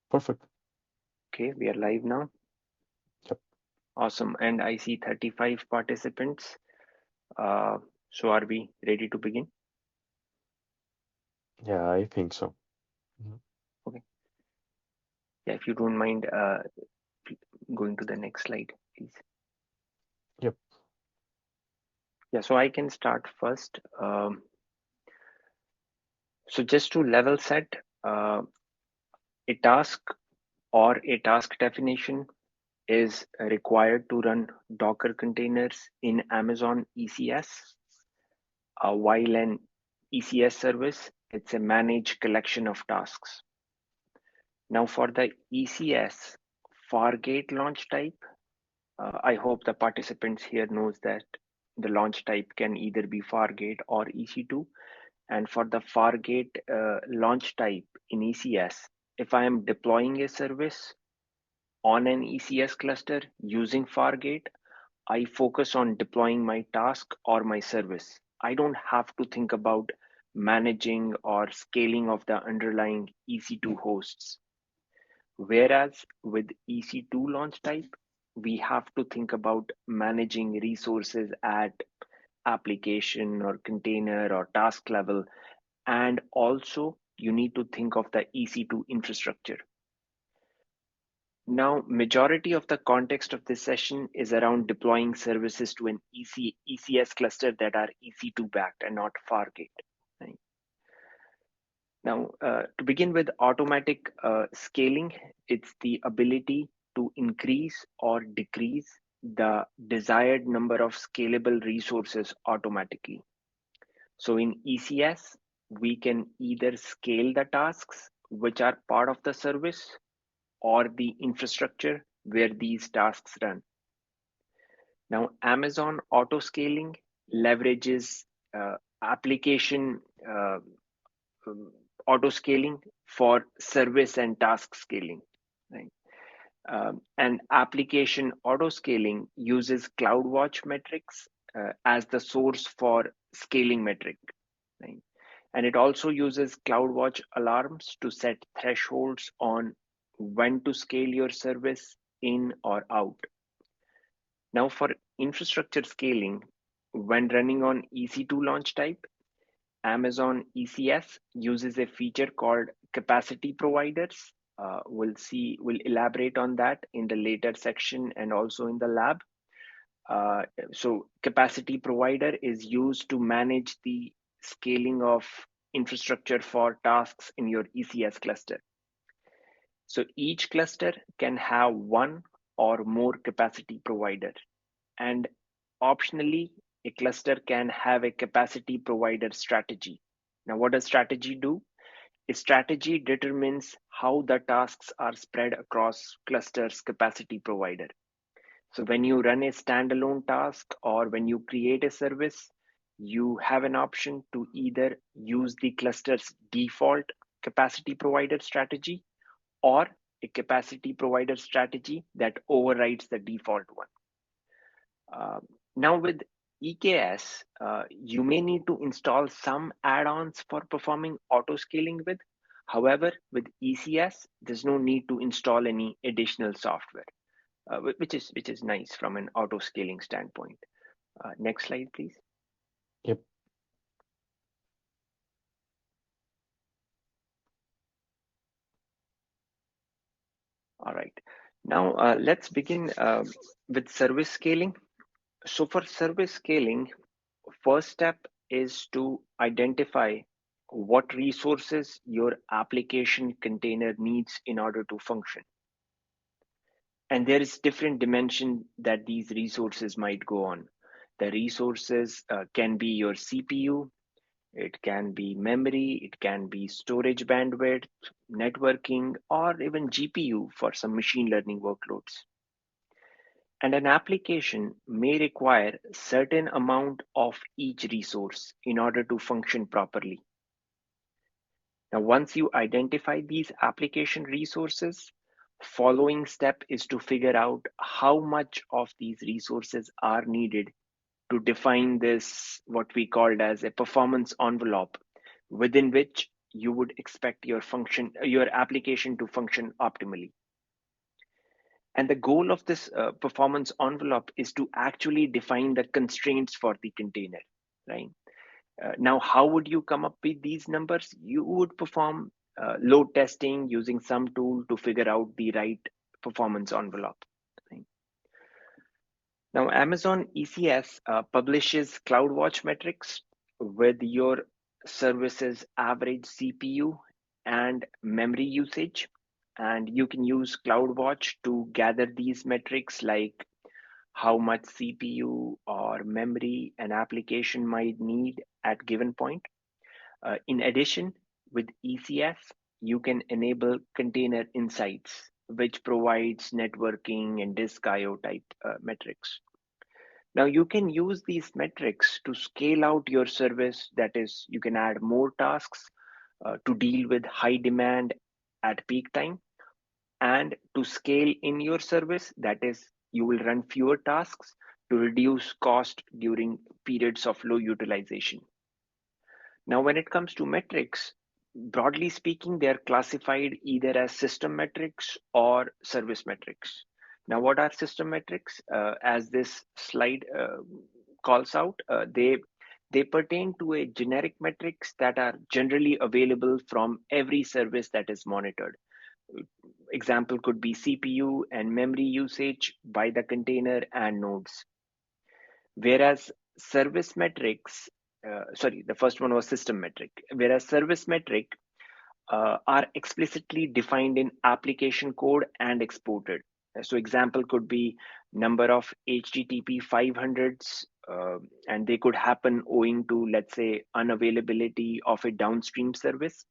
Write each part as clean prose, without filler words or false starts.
Perfect. Okay, we are live now. Yep. Awesome. And I see 35 participants. So are we ready to begin? Yeah, I think so. Mhm. Okay. Yeah, if you don't mind going to the next slide, please. Yep. Yeah, so I can start first. So just to level set, a task or a task definition is required to run Docker containers in Amazon ECS, while an ECS service, it's a managed collection of tasks. Now for the ECS Fargate launch type, I hope the participants here knows that the launch type can either be Fargate or EC2. And for the Fargate launch type in ECS, if I am deploying a service on an ECS cluster using Fargate, I focus on deploying my task or my service. I don't have to think about managing or scaling of the underlying EC2 hosts. Whereas with EC2 launch type, we have to think about managing resources at application or container or task level. And also, you need to think of the EC2 infrastructure. Now, majority of the context of this session is around deploying services to an ECS cluster that are EC2 backed and not Fargate. Right? Now, to begin with automatic scaling, it's the ability to increase or decrease the desired number of scalable resources automatically. So in ECS, we can either scale the tasks which are part of the service or the infrastructure where these tasks run. Now, Amazon Autoscaling leverages application um, autoscaling for service and task scaling. Right? And application autoscaling uses CloudWatch metrics as the source for scaling metric. Right? And it also uses CloudWatch alarms to set thresholds on when to scale your service in or out. Now, for infrastructure scaling, when running on EC2 launch type, Amazon ECS uses a feature called capacity providers. We'll elaborate on that in the later section and also in the lab. So capacity provider is used to manage the scaling of infrastructure for tasks in your ECS cluster. So each cluster can have one or more capacity provider, and optionally, a cluster can have a capacity provider strategy. Now, what does strategy do? A strategy determines how the tasks are spread across clusters capacity provider. So when you run a standalone task or when you create a service, you have an option to either use the cluster's default capacity provider strategy or a capacity provider strategy that overrides the default one. Uh, Now with EKS, you may need to install some add-ons for performing auto scaling with. However, with ECS, there's no need to install any additional software, which is nice from an auto scaling standpoint. Next slide, please. Yep. All right. Now let's begin with service scaling. So for service scaling, first step is to identify what resources your application container needs in order to function. And there is different dimension that these resources might go on. The resources can be your CPU, it can be memory, it can be storage bandwidth, networking, or even GPU for some machine learning workloads. And an application may require certain amount of each resource in order to function properly. Now, once you identify these application resources, following step is to figure out how much of these resources are needed to define this, what we called as a performance envelope, within which you would expect your application to function optimally. And the goal of this performance envelope is to actually define the constraints for the container, right? Now, how would you come up with these numbers? You would perform load testing using some tool to figure out the right performance envelope. Right? Now, Amazon ECS publishes CloudWatch metrics with your service's average CPU and memory usage. And you can use CloudWatch to gather these metrics like how much CPU or memory an application might need at given point. In addition, with ECS, you can enable container insights, which provides networking and disk IO type metrics. Now you can use these metrics to scale out your service. That is, you can add more tasks to deal with high demand at peak time, and to scale in your service. That is, you will run fewer tasks to reduce cost during periods of low utilization. Now, when it comes to metrics, broadly speaking, they are classified either as system metrics or service metrics. Now, what are system metrics? As this slide calls out, they pertain to a generic metrics that are generally available from every service that is monitored. Example could be CPU and memory usage by the container and nodes. Whereas service metrics, the first one was system metric, whereas service metric are explicitly defined in application code and exported. So example could be number of HTTP 500s, and they could happen owing to, let's say, unavailability of a downstream service,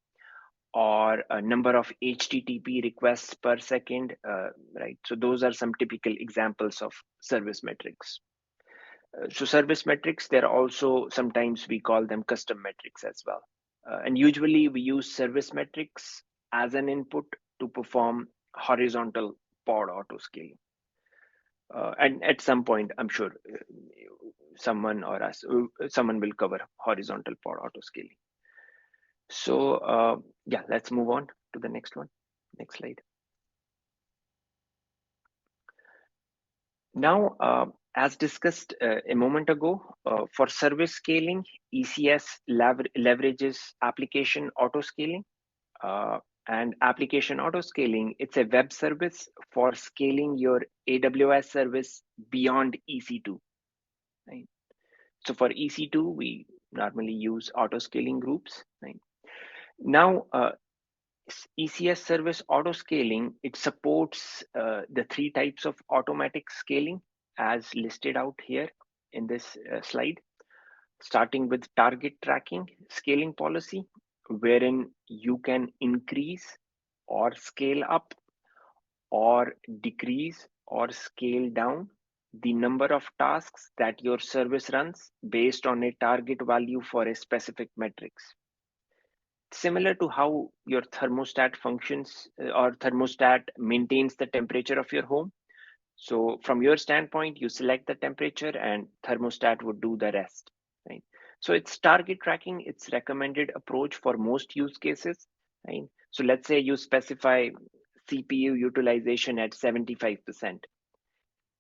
or a number of HTTP requests per second, right? So those are some typical examples of service metrics. So service metrics, they're also, sometimes we call them custom metrics as well. And usually we use service metrics as an input to perform horizontal pod autoscaling. And at some point, I'm sure someone will cover horizontal pod autoscaling. So yeah, let's move on to the next one. Next slide. Now, as discussed a moment ago, for service scaling, ECS leverages application autoscaling. And application autoscaling, it's a web service for scaling your AWS service beyond EC2. Right? So for EC2, we normally use autoscaling groups. Right? Now, ECS service autoscaling, it supports the three types of automatic scaling as listed out here in this slide, starting with target tracking scaling policy, wherein you can increase or scale up or decrease or scale down the number of tasks that your service runs based on a target value for a specific metrics. Similar to how your thermostat functions or thermostat maintains the temperature of your home. So from your standpoint, you select the temperature and thermostat would do the rest, right? So it's target tracking, it's recommended approach for most use cases, right? So let's say you specify CPU utilization at 75%.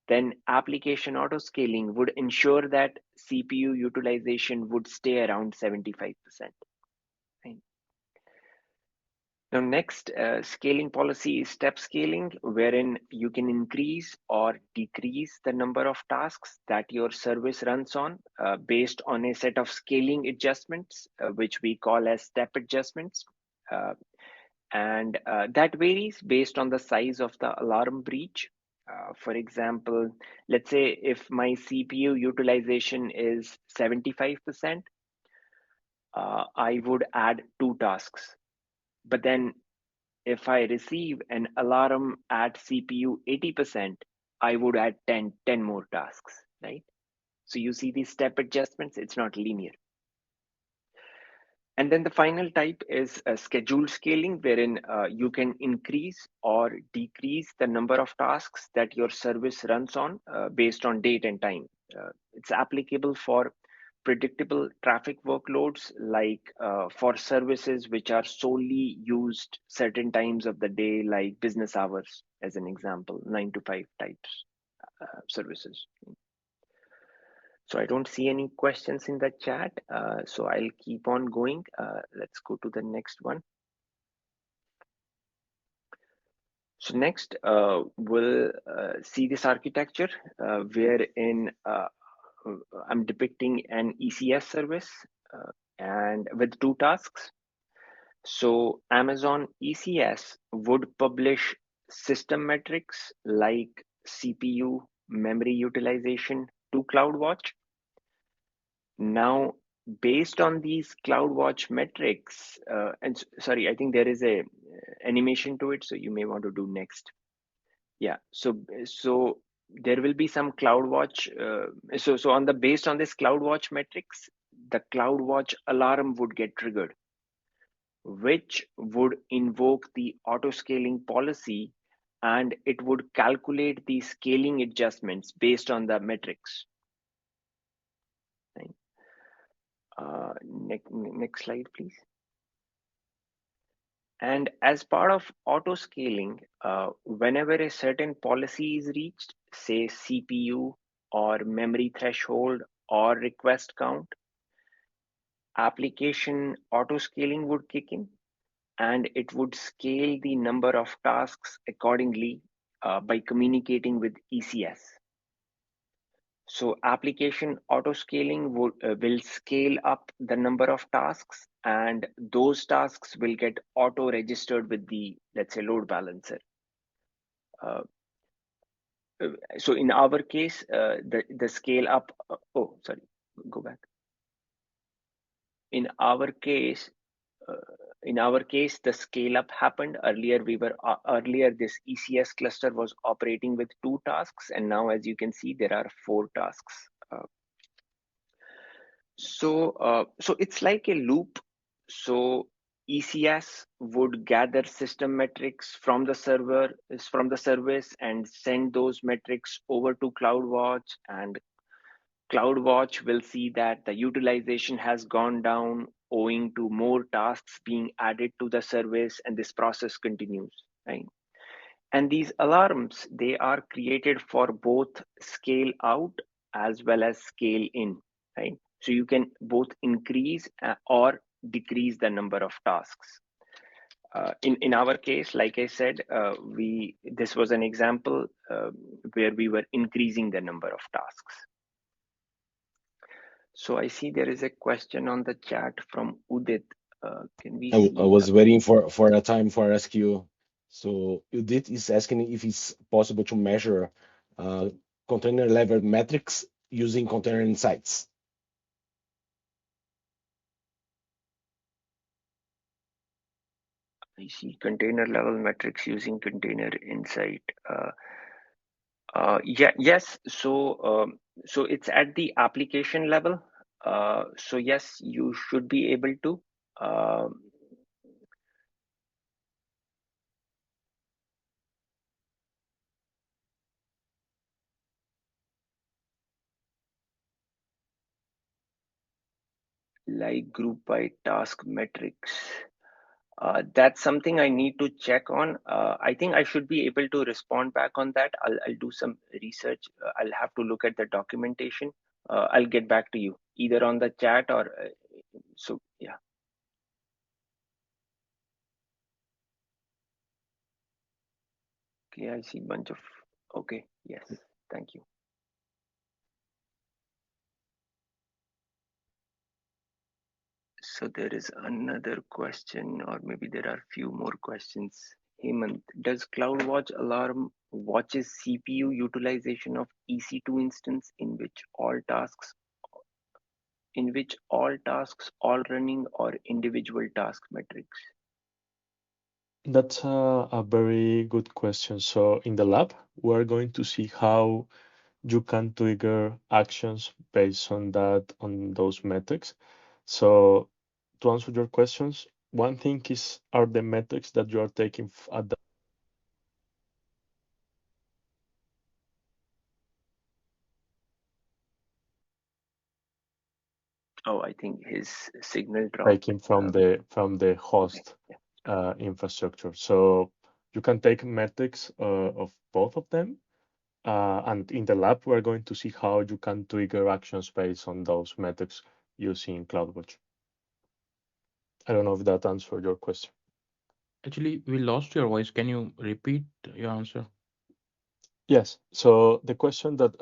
Then application autoscaling would ensure that CPU utilization would stay around 75%. Right? Now, next scaling policy is step scaling, wherein you can increase or decrease the number of tasks that your service runs on based on a set of scaling adjustments, which we call as step adjustments. And that varies based on the size of the alarm breach. For example, let's say if my CPU utilization is 75%, I would add 2 tasks. But then if I receive an alarm at CPU 80%, I would add 10 more tasks, right? So you see these step adjustments, it's not linear. And then the final type is scheduled scaling, wherein you can increase or decrease the number of tasks that your service runs on based on date and time. It's applicable for predictable traffic workloads, like for services which are solely used certain times of the day, like business hours, as an example, 9 to 5 types services. So I don't see any questions in the chat, so I'll keep on going. Let's go to the next one. So next, we'll see this architecture wherein I'm depicting an ECS service and with two tasks. So Amazon ECS would publish system metrics like CPU, memory utilization to CloudWatch. Now, based on these CloudWatch metrics, and sorry, I think there is a animation to it, so you may want to do next. Yeah, so there will be some CloudWatch. So on the based on this CloudWatch metrics, the CloudWatch alarm would get triggered, which would invoke the auto-scaling policy, and it would calculate the scaling adjustments based on the metrics. Right. Next slide, please. And as part of auto scaling, whenever a certain policy is reached, say CPU or memory threshold or request count, application auto scaling would kick in, and it would scale the number of tasks accordingly by communicating with ECS. So application auto scaling will scale up the number of tasks, and those tasks will get auto registered with the, let's say, load balancer. So in our case, the scale up, oh, sorry, go back. In our case, the scale up happened earlier. Earlier this ECS cluster was operating with 2 tasks, and now, as you can see, there are 4 tasks. So it's like a loop. So ECS would gather system metrics from the service and send those metrics over to CloudWatch, and CloudWatch will see that the utilization has gone down owing to more tasks being added to the service, and this process continues, right? And these alarms, they are created for both scale out as well as scale in, right? So you can both increase or decrease the number of tasks. In our case, like I said, this was an example where we were increasing the number of tasks. So I see there is a question on the chat from Udit. Can we see? I was waiting for a time for ask you. So Udit is asking if it's possible to measure container level metrics using container insights. I see container level metrics using container insight. Yes. So it's at the application level. So yes, you should be able to. Like group by task metrics. That's something I need to check on. I think I should be able to respond back on that. I'll do some research. I'll have to look at the documentation. I'll get back to you either on the chat or so. Yeah. Okay, I see bunch of. Okay. Yes. Thank you. So there is another question, or maybe there are few more questions. Hemant, does CloudWatch alarm watches CPU utilization of EC2 instance in which all tasks all running, or individual task metrics? That's a very good question. So in the lab, we're going to see how you can trigger actions based on those metrics. So to answer your questions, one thing is are the metrics that you are taking at the Oh, I think his signal dropped. taking from the host Okay. Yeah. infrastructure. So you can take metrics of both of them. And in the lab, we're going to see how you can trigger actions based on those metrics using CloudWatch. I don't know if that answered your question. Actually, we lost your voice. Can you repeat your answer? Yes. So the question that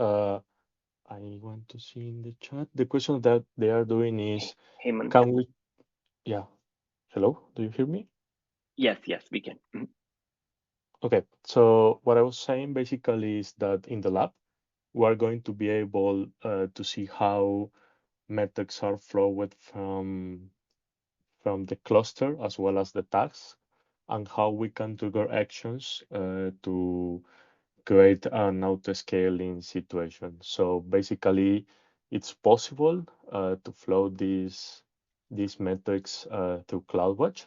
I want to see in the chat, the question that they are doing is, Hemant. can we, yeah, hello, do you hear me? Yes, we can. Mhm. Okay. So what I was saying basically is that in the lab, we are going to be able to see how metrics are flowed from the cluster as well as the tags, and how we can trigger actions to create an auto-scaling situation. So basically, it's possible to flow these metrics through CloudWatch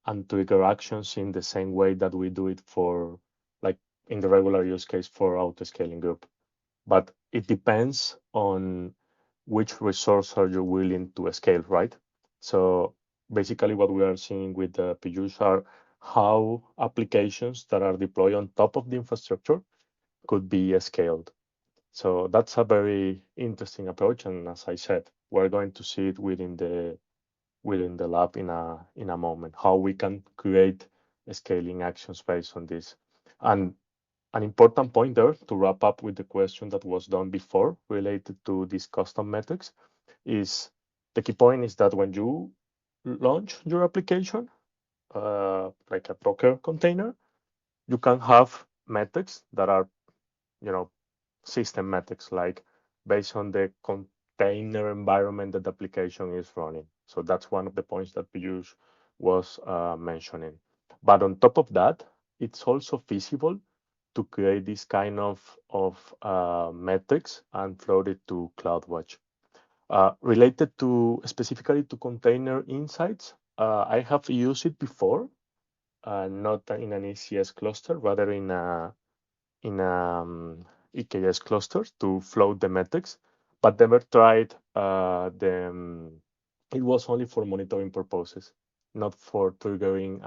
and trigger actions in the same way that we do it for, like, in the regular use case for auto-scaling group. But it depends on which resource are you willing to scale, right? So basically what we are seeing with the PUs are how applications that are deployed on top of the infrastructure could be scaled. So that's a very interesting approach. And as I said, we're going to see it within the lab in a moment, how we can create scaling actions based on this. And an important point there to wrap up with the question that was done before related to these custom metrics is the key point is that when you launch your application, like a Docker container, you can have metrics that are, you know, system metrics, like based on the container environment that the application is running. So that's one of the points that Piyush was mentioning. But on top of that, it's also feasible to create this kind of metrics and float it to CloudWatch. Related to specifically to container insights, I have used it before, not in an ECS cluster, rather in EKS cluster to float the metrics, but never tried the. It was only for monitoring purposes, not for triggering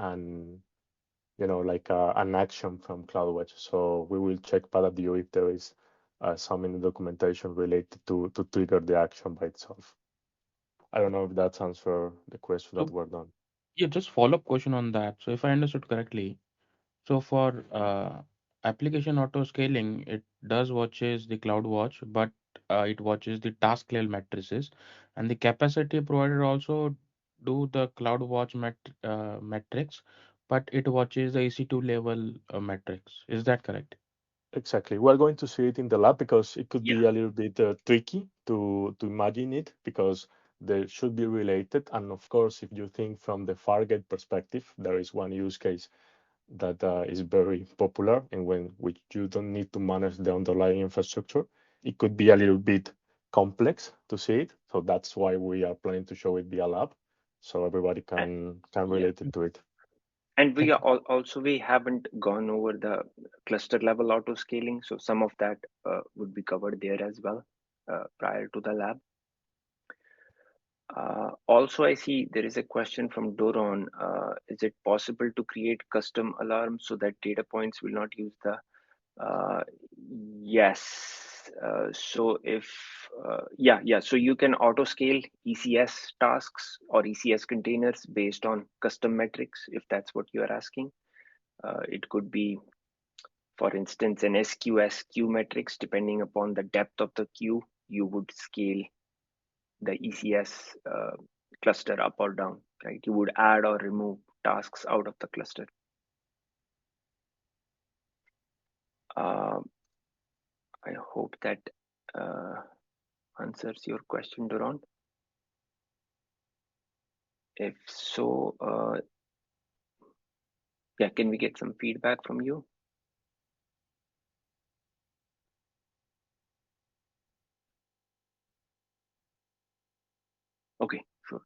like an action from CloudWatch. So we will check ParaView if there is some in the documentation related to trigger the action by itself. I don't know if that's answer the question that So, were done. yeah, just follow-up question on that. So, if I understood correctly, so for application auto scaling, it does watches the cloud watch, but it watches the task level matrices, and the capacity provider also do the cloud watch metrics, but it watches the EC2 level metrics. Is that correct? Exactly. We're going to see it in the lab because it could Yeah. be a little bit tricky to imagine it because they should be related. And of course, if you think from the Fargate perspective, there is one use case that is very popular and when which you don't need to manage the underlying infrastructure. It could be a little bit complex to see it. So that's why we are planning to show it via lab so everybody Uh, can yeah. relate it to it. And we Thank are you. also we haven't gone over the cluster level auto scaling, so some of that would be covered there as well prior to the lab. Also, I see there is a question from Doron. Is it possible to create custom alarms so that data points will not use the yes. So if so you can auto scale ECS tasks or ECS containers based on custom metrics if that's what you are asking. It could be, for instance, an SQS queue metrics. Depending upon the depth of the queue, you would scale the ECS cluster up or down. Right? You would add or remove tasks out of the cluster. Uh, I hope that answers your question, Doron. If so, yeah, can we get some feedback from you? Okay, sure.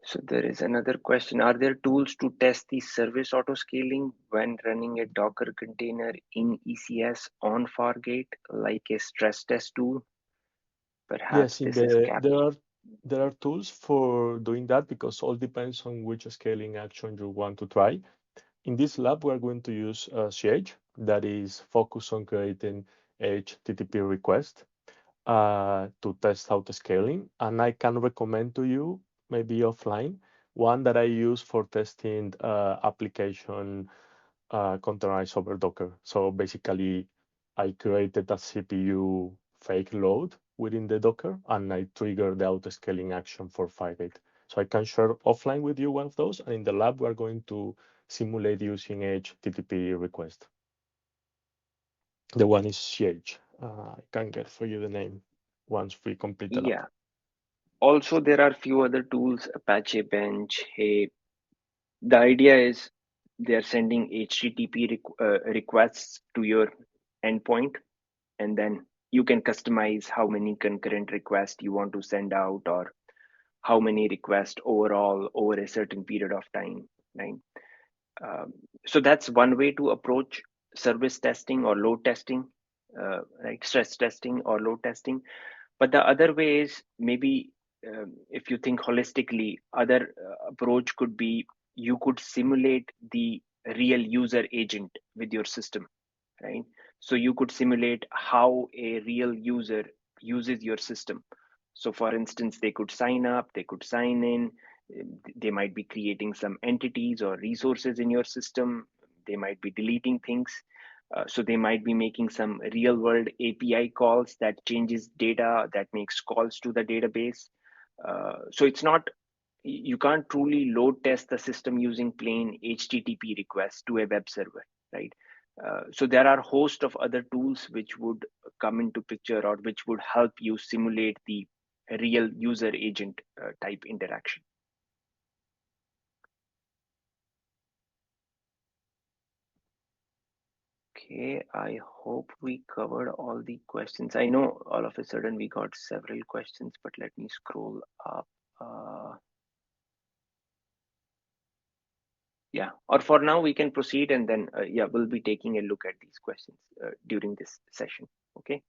So there is another question. Are there tools to test the service auto scaling when running a Docker container in ECS on Fargate, like a stress test tool? Perhaps Yes, this is cap. there are tools for doing that because all depends on which scaling action you want to try. In this lab, we're going to use CH that is focused on creating HTTP request to test out the scaling. And I can recommend to you, maybe offline, one that I use for testing application containerized over Docker. So basically, I created a CPU fake load within the Docker, and I trigger the auto-scaling action for Fargate. So I can share offline with you one of those, and in the lab, we're going to simulate using HTTP request. The one is CH. I can get for you the name once we complete the lab. Yeah. Also, there are few other tools, Apache Bench. Hey, the idea is they're sending HTTP requests to your endpoint, and then you can customize how many concurrent requests you want to send out, or how many requests overall over a certain period of time, right? Um, so that's one way to approach service testing or load testing, right? Stress testing or load testing. But the other way is maybe, if you think holistically, other approach could be you could simulate the real user agent with your system, right? So you could simulate how a real user uses your system. So for instance, they could sign up, they could sign in, they might be creating some entities or resources in your system, they might be deleting things. So they might be making some real world API calls that changes data, that makes calls to the database. So it's not, you can't truly load test the system using plain HTTP requests to a web server, right? So there are a host of other tools which would come into picture, or which would help you simulate the real user agent type interaction. Okay, I hope we covered all the questions. I know all of a sudden we got several questions, but let me scroll up. Yeah, or for now we can proceed, and then yeah, we'll be taking a look at these questions during this session. Okay,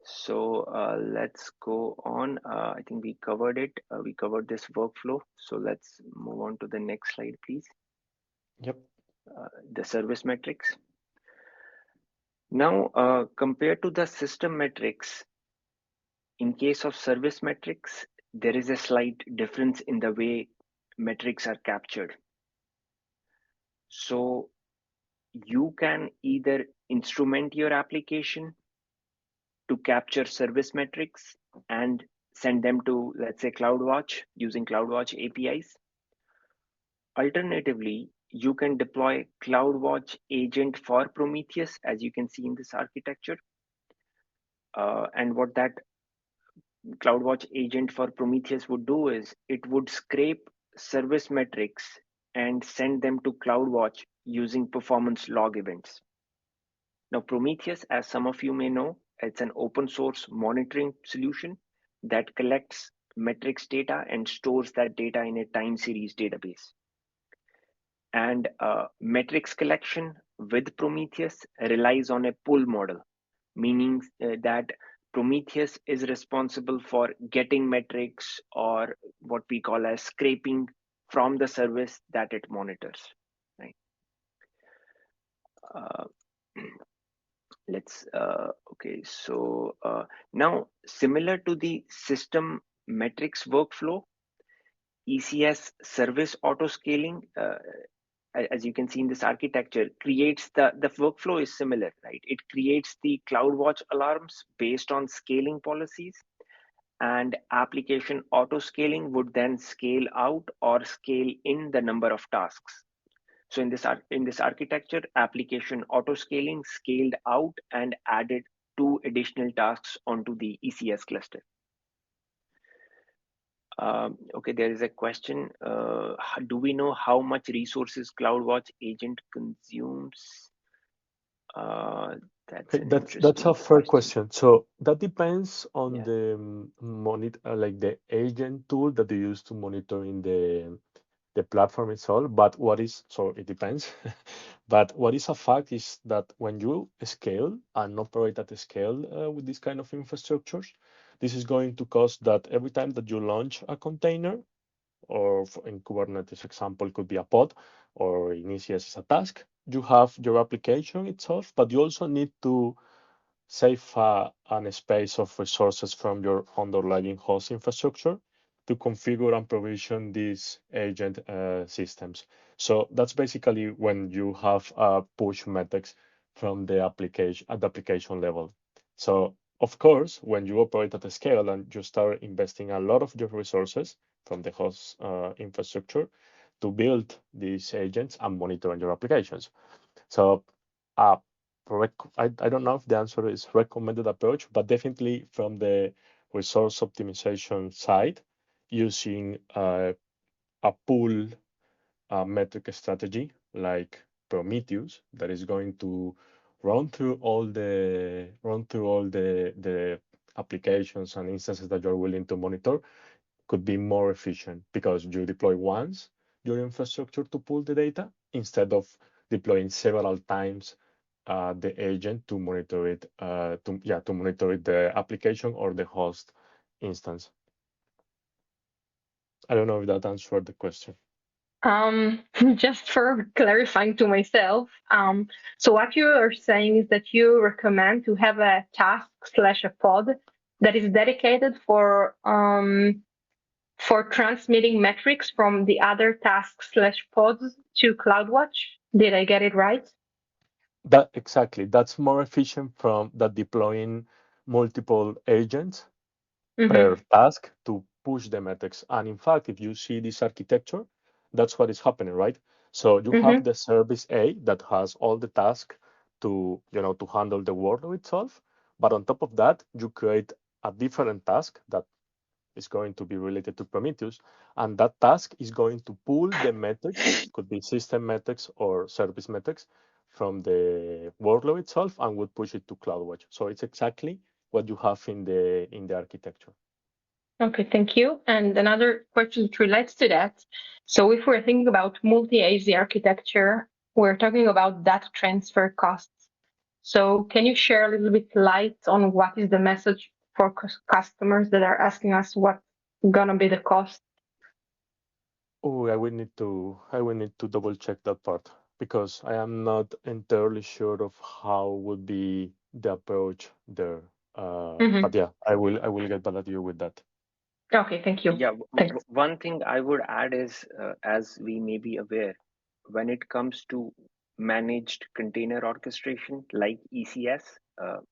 so let's go on. I think we covered it. We covered this workflow. So let's move on to the next slide, please. Yep. The service metrics. Now, compared to the system metrics, in case of service metrics, there is a slight difference in the way metrics are captured. So you can either instrument your application to capture service metrics and send them to, let's say, CloudWatch using CloudWatch APIs. Alternatively, you can deploy CloudWatch agent for Prometheus, as you can see in this architecture. And what that CloudWatch agent for Prometheus would do is it would scrape service metrics and send them to CloudWatch using performance log events. Now, Prometheus, as some of you may know, it's an open source monitoring solution that collects metrics data and stores that data in a time series database. And metrics collection with Prometheus relies on a pull model, meaning that Prometheus is responsible for getting metrics, or what we call as scraping, from the service that it monitors. Right. Uh, let's okay. So now, similar to the system metrics workflow, ECS service autoscaling, as you can see in this architecture, creates the workflow is similar, right? It creates the CloudWatch alarms based on scaling policies, and application auto scaling would then scale out or scale in the number of tasks. So in this architecture, application auto scaling scaled out and added 2 additional tasks onto the ECS cluster. Okay, there is a question. Do we know how much resources CloudWatch agent consumes? That's Okay, an that's a interesting fair question. question. So that depends on Yeah. the monitor, like the agent tool that you use to monitor in the platform itself. But what is, so it depends. But what is a fact is that when you scale and operate at a scale with this kind of infrastructures, This is going to cause that every time that you launch a container, or in Kubernetes example could be a pod, or in ECS as a task, you have your application itself, but you also need to save an space of resources from your underlying host infrastructure to configure and provision these agent systems. So that's basically when you have push metrics from the application at the application level. So of course, when you operate at a scale and you start investing a lot of your resources from the host infrastructure to build these agents and monitor your applications. So uh, I don't know if the answer is recommended approach, but definitely from the resource optimization side, using a pool metric strategy like Prometheus that is going to run through all the applications and instances that you're willing to monitor could be more efficient because you deploy once your infrastructure to pull the data instead of deploying several times the agent to monitor it to monitor it, the application or the host instance. I don't know if that answered the question. Just for clarifying to myself, so what you are saying is that you recommend to have a task slash a pod that is dedicated for transmitting metrics from the other tasks slash pods to CloudWatch. Did I get it right? That exactly. That's more efficient from that deploying multiple agents per Mm-hmm. task to push the metrics. And in fact, if you see this architecture, that's what is happening, right? So you have Mm-hmm. the service A that has all the tasks to handle the workload itself. But on top of that, you create a different task that is going to be related to Prometheus, and that task is going to pull the metrics, could be system metrics or service metrics, from the workload itself and would push it to CloudWatch. So it's exactly what you have in the architecture. Okay, thank you. And another question that relates to that. So if we're thinking about multi-AZ architecture, we're talking about data transfer costs. So can you share a little bit light on what is the message for customers that are asking us what's gonna be the cost? Oh, I will need to double check that part because I am not entirely sure of how would be the approach there. But Mm-hmm. yeah, I will get back at you with that. Okay, thank you. Yeah, Thanks. one thing I would add is, as we may be aware, when it comes to managed container orchestration like ECS,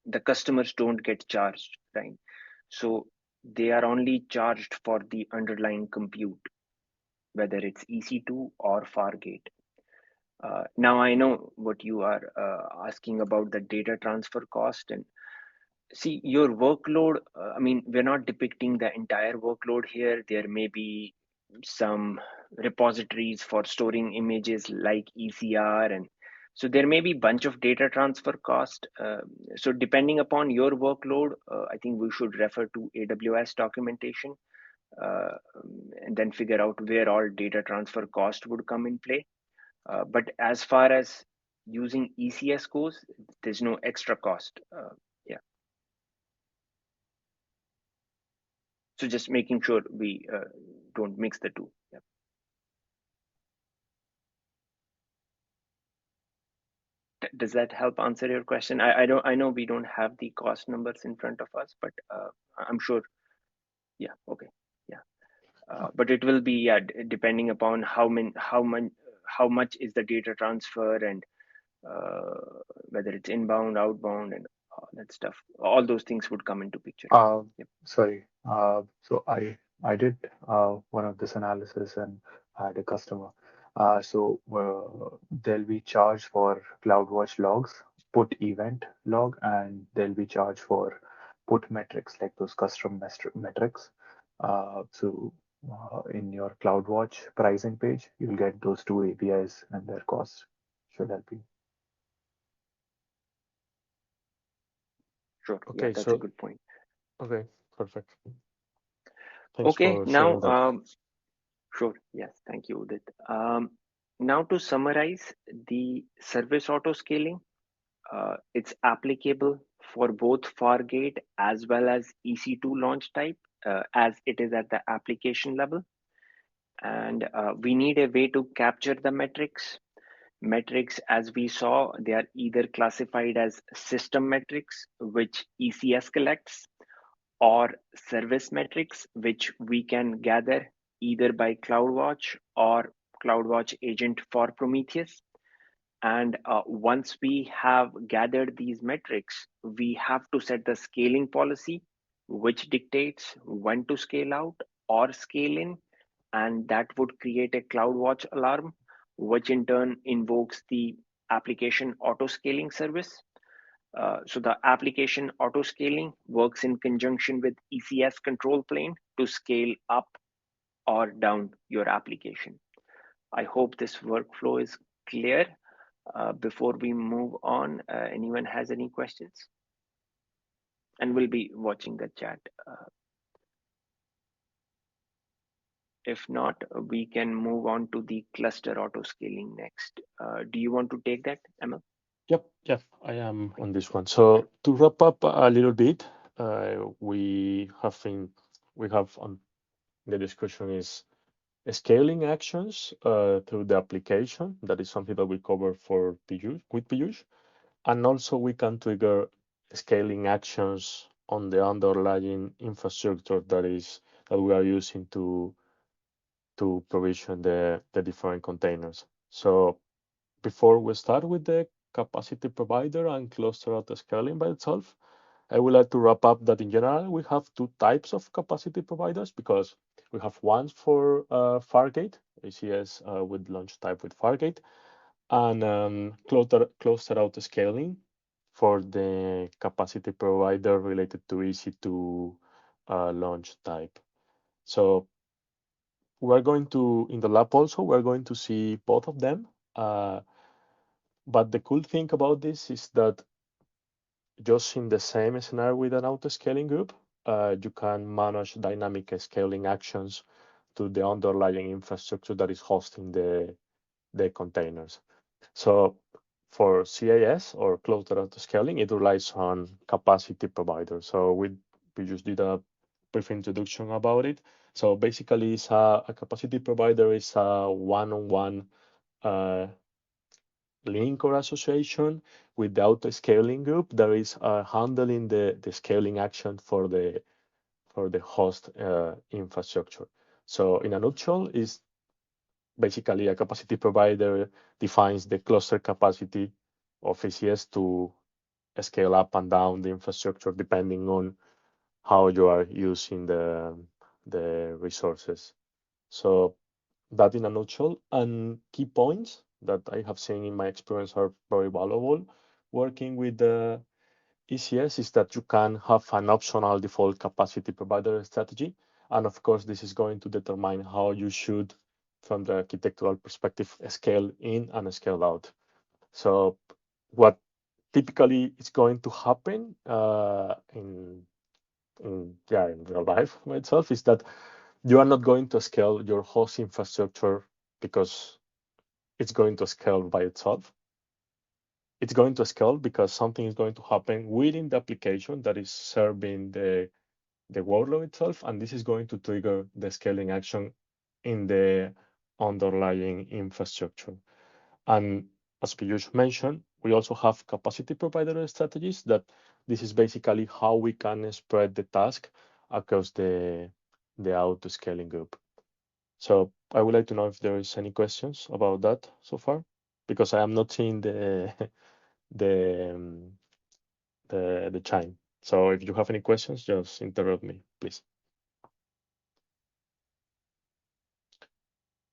the customers don't get charged, right? So they are only charged for the underlying compute, whether it's EC2 or Fargate. Now I know what you are asking about, the data transfer cost. And see, your workload, I mean, we're not depicting the entire workload here. There may be some repositories for storing images like ECR, and so there may be bunch of data transfer cost. So depending upon your workload, I think we should refer to AWS documentation, uh, and then figure out where all data transfer cost would come in play. But as far as using ECS goes, there's no extra cost. Yeah. So just making sure we don't mix the two. Yeah. Does that help answer your question? I don't. I know we don't have the cost numbers in front of us, but I'm sure. Yeah. Okay. Yeah. But it will be, yeah, depending upon how much is the data transfer, and whether it's inbound, outbound, and all that stuff. All those things would come into picture. Yeah. Uh, Yep. Sorry. So I did one of this analysis and I had a customer. They'll be charged for CloudWatch logs, put event log, and they'll be charged for put metrics like those custom metrics. In your CloudWatch pricing page, you'll get those two APIs and their costs. Should help you. Sure. Yeah, Okay, that's a so good point. okay, perfect. Thanks Okay. for sharing Now, that. sure. Yes. Thank you, Udit. Now to summarize the service auto scaling. It's applicable for both Fargate as well as EC2 launch type, as it is at the application level. And we need a way to capture the metrics. Metrics, as we saw, they are either classified as system metrics, which ECS collects, or service metrics, which we can gather either by CloudWatch or CloudWatch agent for Prometheus. And once we have gathered these metrics, we have to set the scaling policy, which dictates when to scale out or scale in. And that would create a CloudWatch alarm, which in turn invokes the application autoscaling service. So the application autoscaling works in conjunction with ECS control plane to scale up or down your application. I hope this workflow is clear. Before we move on, anyone has any questions? And we'll be watching the chat. If not, we can move on to the cluster autoscaling next. Do you want to take that, Emil? Yep, I am on this one. So to wrap up a little bit, we have on the discussion is scaling actions through the application. That is something that we cover for Piyush, with Piyush. And also we can trigger scaling actions on the underlying infrastructure that we are using to provision the different containers. So before we start with the capacity provider and cluster autoscaling by itself, I would like to wrap up that in general, we have two types of capacity providers because we have one for Fargate, ECS with launch type with Fargate, and cluster autoscaling for the capacity provider related to EC2 launch type. So we're going to, in the lab also, we're going to see both of them. But the cool thing about this is that just in the same scenario with an autoscaling group, you can manage dynamic scaling actions to the underlying infrastructure that is hosting the containers. So for CAS or cluster autoscaling, it relies on capacity provider. So we just did a brief introduction about it. So basically, it's a capacity provider is a one-on-one link or association with the auto scaling group that is handling the scaling action for the host infrastructure. So in a nutshell, is basically a capacity provider defines the cluster capacity of ECS to scale up and down the infrastructure depending on how you are using the resources. So that in a nutshell, and key points that I have seen in my experience are very valuable working with the ECS is that you can have an optional default capacity provider strategy. And of course, this is going to determine how you should, from the architectural perspective, scale in and scale out. So what typically is going to happen in real life itself is that you are not going to scale your host infrastructure because it's going to scale by itself. It's going to scale because something is going to happen within the application that is serving the workload itself, and this is going to trigger the scaling action in the underlying infrastructure. And as Piyush mentioned, we also have capacity provider strategies that this is basically how we can spread the task across the auto scaling group. So I would like to know if there is any questions about that so far, because I am not seeing the the chime. So if you have any questions, just interrupt me, please.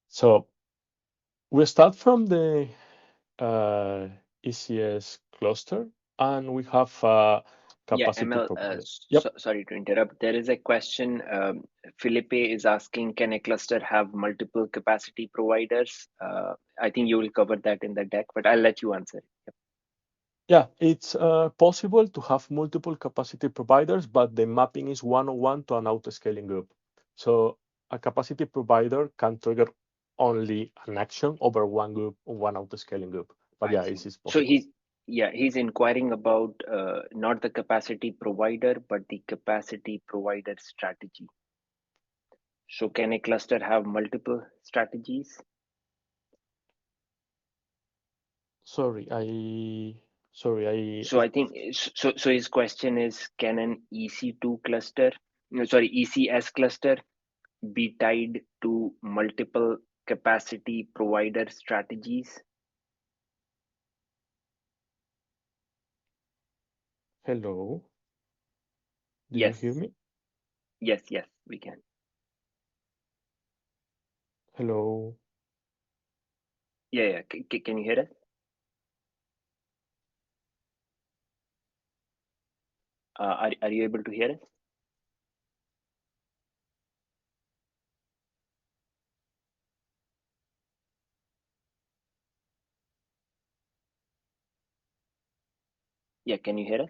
So we start from the ECS cluster, and we have Yeah, capacity Emil, provider. Yep. sorry to interrupt. There is a question. Felipe is asking, can a cluster have multiple capacity providers? I think you will cover that in the deck, but I'll let you answer. Yep. Yeah, it's possible to have multiple capacity providers, but the mapping is one-on-one to an auto-scaling group. So a capacity provider can trigger only an action over one group or one auto-scaling group. But I yeah, see. it is So possible. Yeah, he's inquiring about not the capacity provider, but the capacity provider strategy. So can a cluster have multiple strategies? Sorry, So I think so. His question is: can an EC2 cluster, no, sorry, ECS cluster, be tied to multiple capacity provider strategies? hello, do you Yes, hear me? yes, we can. Hello, Yeah. Can you hear us? Are you able to hear us? Yeah, can you hear us?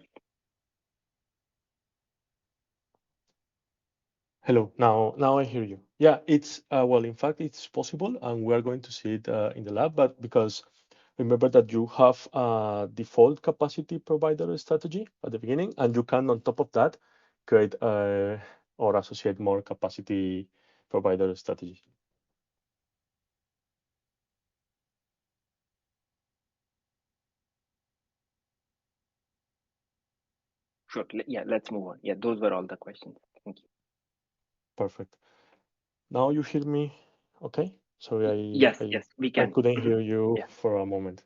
hello. Now I hear you. Yeah, it's well, in fact, it's possible, and we are going to see it in the lab. But because remember that you have a default capacity provider strategy at the beginning, and you can, on top of that, create or associate more capacity provider strategies. Sure. Yeah, let's move on. Yeah, those were all the questions. Thank you. Perfect. Now you hear me, okay? Sorry, Yes, we I can. couldn't Mhm. hear you Yeah. for a moment.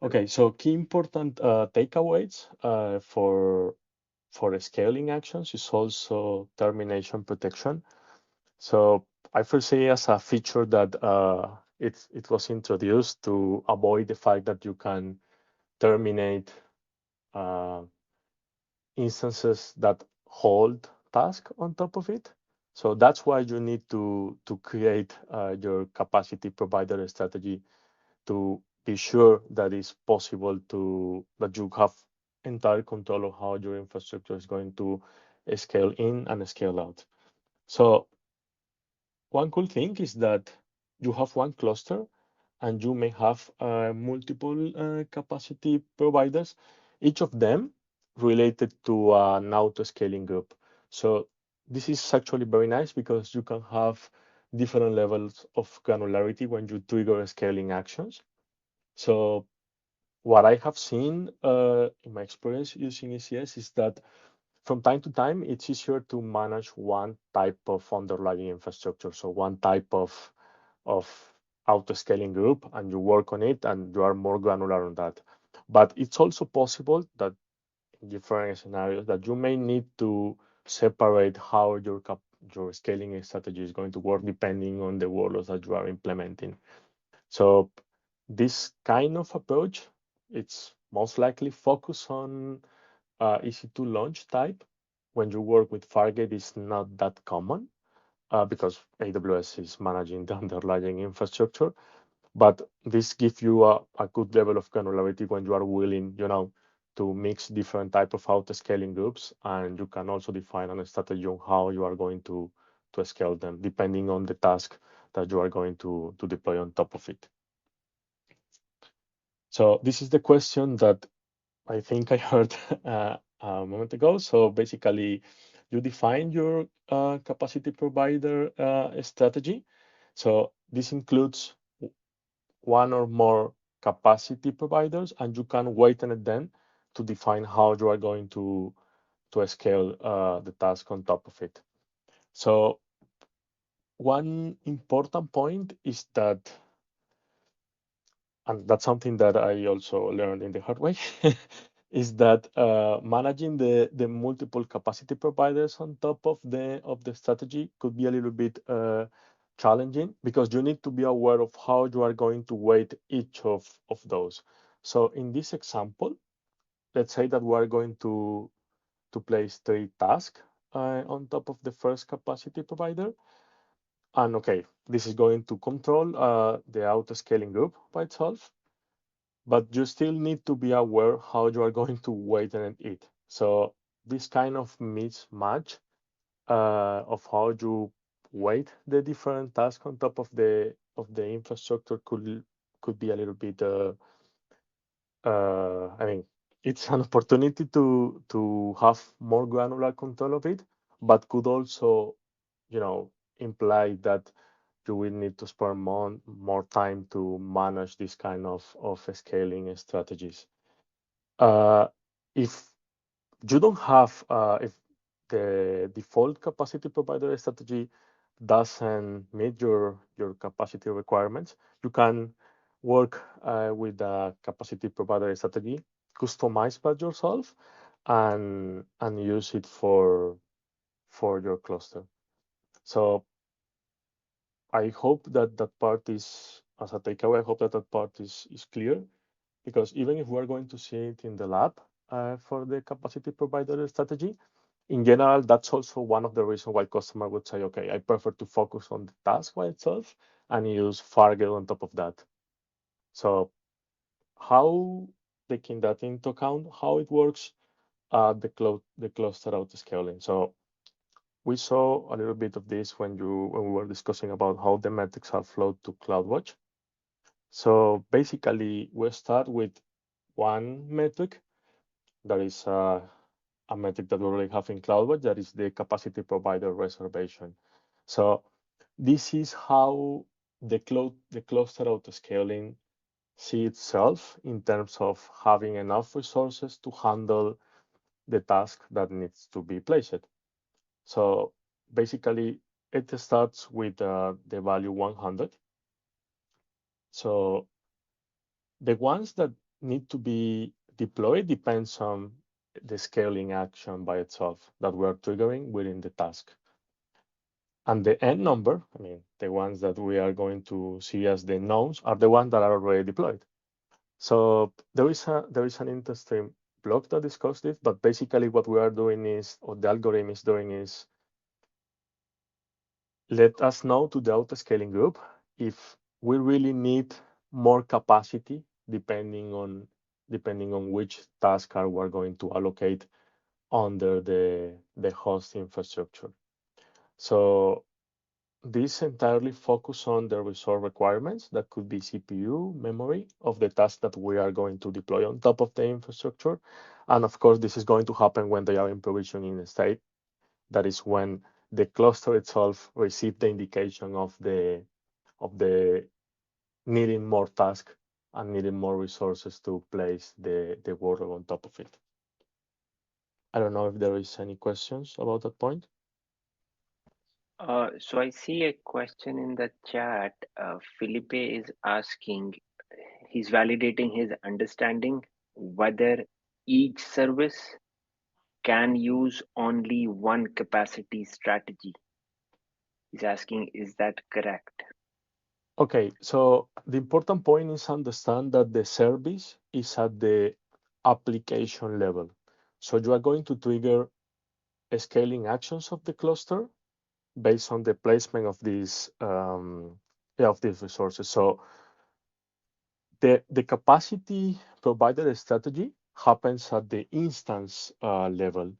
Okay. Okay, so key important takeaways for scaling actions is also termination protection. So I first say as a feature that it was introduced to avoid the fact that you can terminate uh, instances that hold task on top of it. So that's why you need to create your capacity provider strategy to be sure that it's possible to that you have entire control of how your infrastructure is going to scale in and scale out. So one cool thing is that you have one cluster and you may have multiple capacity providers, each of them related to an auto-scaling group. So this is actually very nice because you can have different levels of granularity when you trigger scaling actions. So what I have seen in my experience using ECS is that from time to time, it's easier to manage one type of underlying infrastructure. So one type of auto-scaling group, and you work on it, and you are more granular on that. But it's also possible that in different scenarios that you may need to separate how your scaling strategy is going to work depending on the workloads that you are implementing. So this kind of approach, it's most likely focused on EC2 launch type. When you work with Fargate, it's not that common because AWS is managing the underlying infrastructure. But this gives you a good level of granularity when you are willing, to mix different type of auto scaling groups, and you can also define a strategy on how you are going to scale them depending on the task that you are going to deploy on top of it. So this is the question that I think I heard a moment ago. So basically, you define your capacity provider strategy. So this includes one or more capacity providers, and you can wait on it then to define how you are going to scale the task on top of it. So one important point is that, and that's something that I also learned in the hard way, is that managing the multiple capacity providers on top of the strategy could be a little bit challenging because you need to be aware of how you are going to weight each of those. So in this example, let's say that we are going to place 3 tasks on top of the first capacity provider. And okay, this is going to control the auto scaling group by itself, but you still need to be aware how you are going to weight and it. So this kind of mismatch of how you weight the different tasks on top of the infrastructure could be a little bit I mean, it's an opportunity to have more granular control of it, but could also, imply that you will need to spend more time to manage this kind of scaling strategies. If you don't have, if the default capacity provider strategy doesn't meet your capacity requirements, you can work with the capacity provider strategy, customize by yourself, and use it for your cluster. So I hope that that part is, as a takeaway, I hope that that part is clear, because even if we're going to see it in the lab for the capacity provider strategy, in general, that's also one of the reasons why customer would say, okay, I prefer to focus on the task by itself and use Fargate on top of that. So how, taking that into account, how it works, the cluster autoscaling. So we saw a little bit of this when we were discussing about how the metrics are flowed to CloudWatch. So basically, we start with one metric that is a metric that we already have in CloudWatch, that is the capacity provider reservation. So this is how the cluster autoscaling see itself in terms of having enough resources to handle the task that needs to be placed. So basically, it starts with the value 100. So the ones that need to be deployed depends on the scaling action by itself that we're triggering within the task. And the end number, I mean, the ones that we are going to see as the knowns, are the ones that are already deployed. So there is an interesting blog that discusses this, but basically what we are doing is, or the algorithm is doing, is let us know to the autoscaling group if we really need more capacity depending on which task are we're going to allocate under the host infrastructure. So this entirely focus on the resource requirements that could be CPU, memory of the task that we are going to deploy on top of the infrastructure. And of course, this is going to happen when they are in provisioning state. That is when the cluster itself receives the indication of the needing more task and needing more resources to place the workload on top of it. I don't know if there is any questions about that point. So I see a question in the chat. Felipe is asking, he's validating his understanding whether each service can use only one capacity strategy. He's asking, is that correct? Okay, so the important point is understand that the service is at the application level. So you are going to trigger scaling actions of the cluster based on the placement of these resources. So the capacity provider strategy happens at the instance level.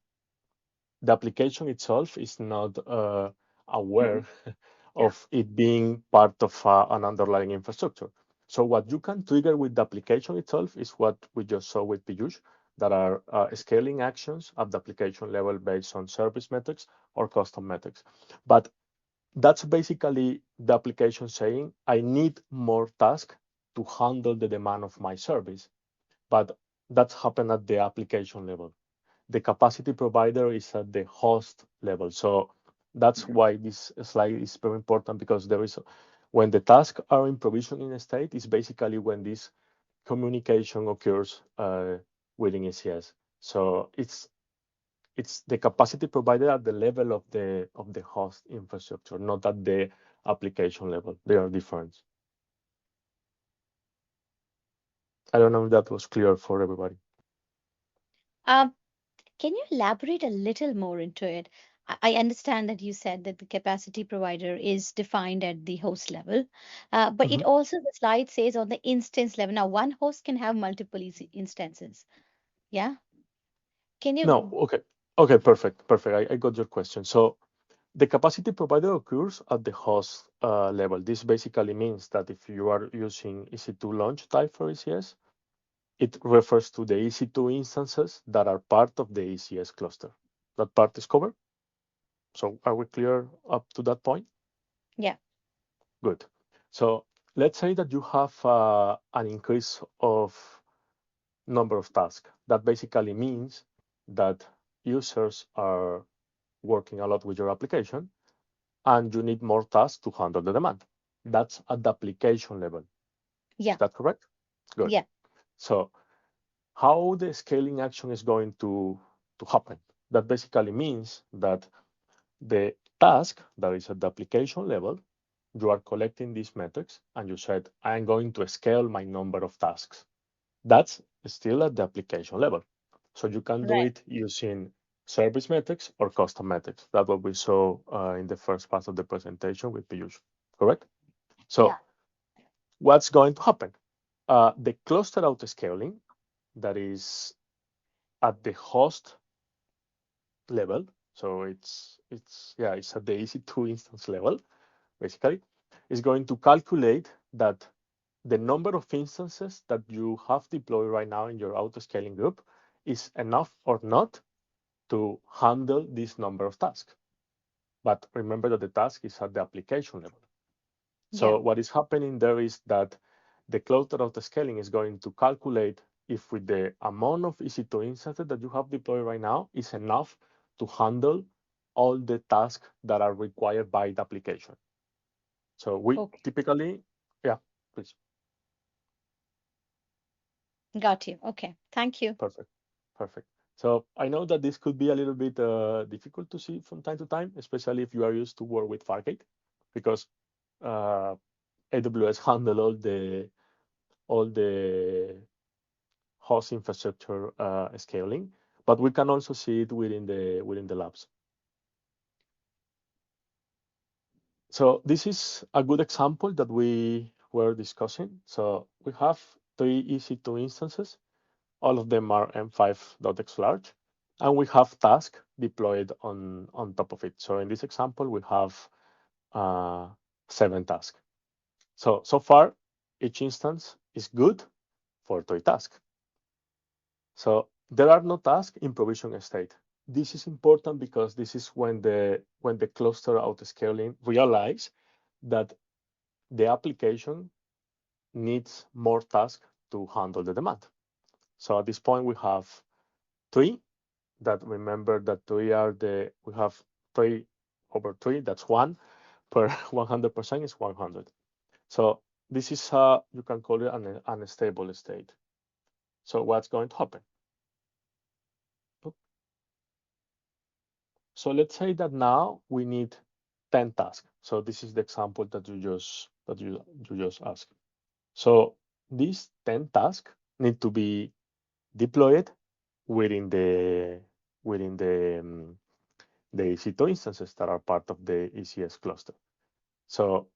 The application itself is not aware Yeah. of it being part of an underlying infrastructure. So what you can trigger with the application itself is what we just saw with Piyush, that are scaling actions at the application level based on service metrics or custom metrics. But that's basically the application saying, I need more tasks to handle the demand of my service. But that's happened at the application level. The capacity provider is at the host level. So that's why this slide is very important, because when the tasks are in provisioning state, is basically when this communication occurs within ECS. So it's the capacity provider at the level of the host infrastructure, not at the application level. They are different. I don't know if that was clear for everybody. Um, can you elaborate a little more into it? I understand that you said that the capacity provider is defined at the host level, but it Mhm. also, the slide says, on the instance level. Now, one host can have multiple instances. Yeah. Can No, you? okay, perfect. I got your question. So the capacity provider occurs at the host level. This basically means that if you are using EC2 launch type for ECS, it refers to the EC2 instances that are part of the ECS cluster. That part is covered. So are we clear up to that point? Yeah. Good. So let's say that you have an increase of number of tasks. That basically means that users are working a lot with your application and you need more tasks to handle the demand. That's at the application level. Yeah. Is that correct? Good. Yeah. So how the scaling action is going to happen? That basically means that the task that is at the application level, you are collecting these metrics and you said, I'm going to scale my number of tasks. That's still at the application level. So you can do Right. it using service metrics or custom metrics. That's what we saw in the first part of the presentation with Piyush, correct? So Yeah. what's going to happen? The cluster autoscaling that is at the host level. So it's at the EC2 instance level, basically, is going to calculate that the number of instances that you have deployed right now in your autoscaling group is enough or not to handle this number of tasks. But remember that the task is at the application level. Yeah. So what is happening there is that the cluster autoscaling is going to calculate if with the amount of EC2 instances that you have deployed right now is enough to handle all the tasks that are required by the application. So we Okay. typically, yeah, please. Got you. Okay. Thank you. Perfect. Perfect. So I know that this could be a little bit difficult to see from time to time, especially if you are used to work with Fargate, because uh, AWS handle all the host infrastructure scaling, but we can also see it within the labs. So this is a good example that we were discussing. So we have 3 EC2 instances. All of them are M5.x large, and we have tasks deployed on top of it. So in this example, we have uh, 7 tasks. So far, each instance is good for 3 tasks. So there are no tasks in provision state. This is important because this is when the cluster autoscaling realize that the application needs more tasks to handle the demand. So at this point we have 3 that remember that we have 3 over 3, that's 1 per 100% is 100. So this is you can call it an unstable state. So what's going to happen? So let's say that now we need 10 tasks. So this is the example that you just asked. So these 10 tasks need to be deployed within the EC2 instances that are part of the ECS cluster. So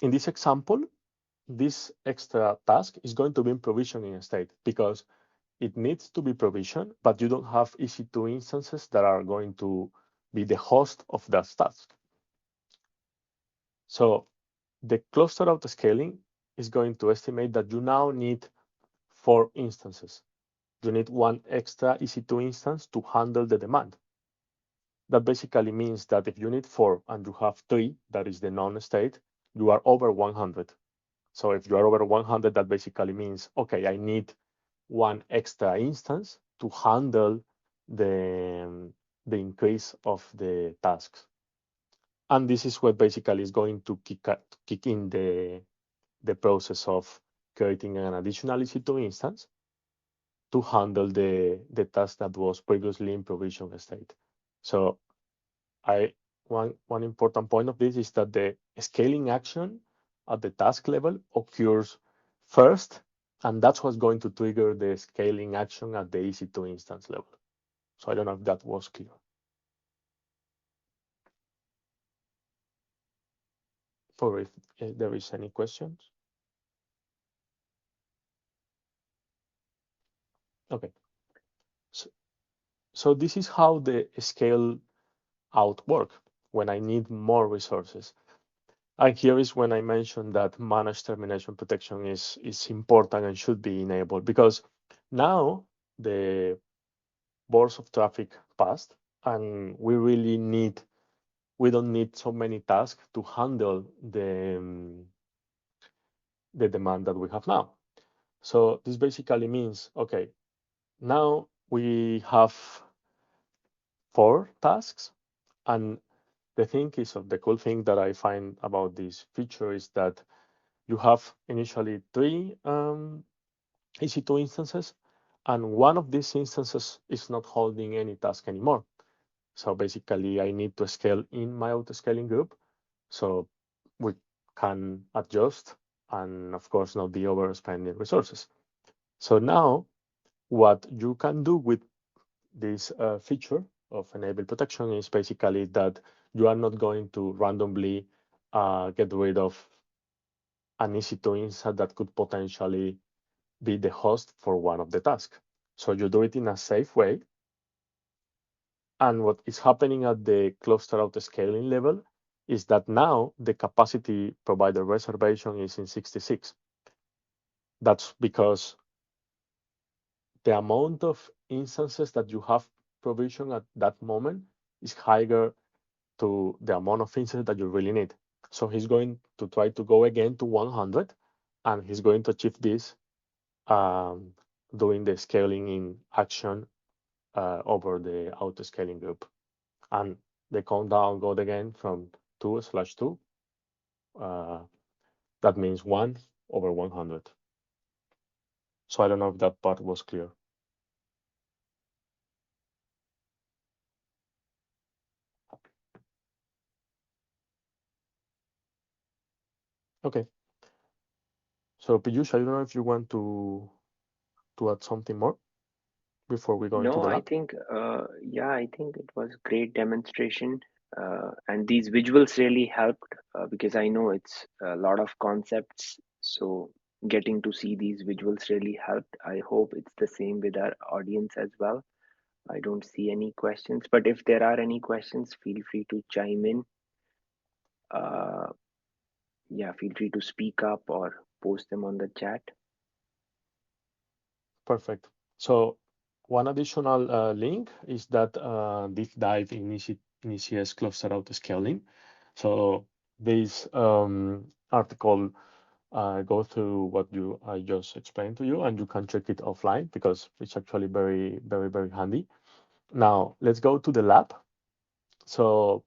in this example, this extra task is going to be in provisioning state because it needs to be provisioned, but you don't have EC2 instances that are going to be the host of that task. So the cluster autoscaling is going to estimate that you now need 4 instances. You need 1 extra EC2 instance to handle the demand. That basically means that if you need 4 and you have 3, that is the non-state, you are over 100. So if you are over 100, that basically means, okay, I need 1 extra instance to handle the increase of the tasks. And this is what basically is going to kick in the process of creating an additional EC2 instance to handle the task that was previously in provision state. So one important point of this is that the scaling action at the task level occurs first, and that's what's going to trigger the scaling action at the EC2 instance level. So I don't know if that was clear. Or if there is any questions. Okay. So this is how the scale out work when I need more resources. And here is when I mentioned that managed termination protection is important and should be enabled because Now the burst of traffic passed, and we don't need so many tasks to handle the demand that we have now. So this basically means, okay, now we have 4 tasks, and the cool thing that I find about this feature is that you have initially 3 EC2 instances, and one of these instances is not holding any task anymore. So basically, I need to scale in my auto-scaling group so we can adjust and, of course, not be overspending resources. So now, what you can do with this feature of enable protection is basically that you are not going to randomly get rid of an EC2 instance that could potentially be the host for one of the tasks. So you do it in a safe way. And what is happening at the cluster auto scaling level is that now the capacity provider reservation is in 66. That's because the amount of instances that you have provision at that moment is higher to the amount of instances that you really need. So he's going to try to go again to 100, and he's going to achieve this um, doing the scaling in action over the auto scaling group. And the countdown goes again from 2/2. Uh, that means 1/100. So I don't know if that part was clear. Okay. So Piyush, I don't know if you want to add something more before we go into No, the I lab. think, yeah, I think it was great demonstration. And these visuals really helped because I know it's a lot of concepts. So getting to see these visuals really helped. I hope it's the same with our audience as well. I don't see any questions, but if there are any questions, feel free to chime in. Uh, yeah, feel free to speak up or post them on the chat. Perfect. So one additional link is that deep dive in ECS cluster auto scaling. So this article go through what I just explained to you, and you can check it offline because it's actually very, very, very handy. Now let's go to the lab. So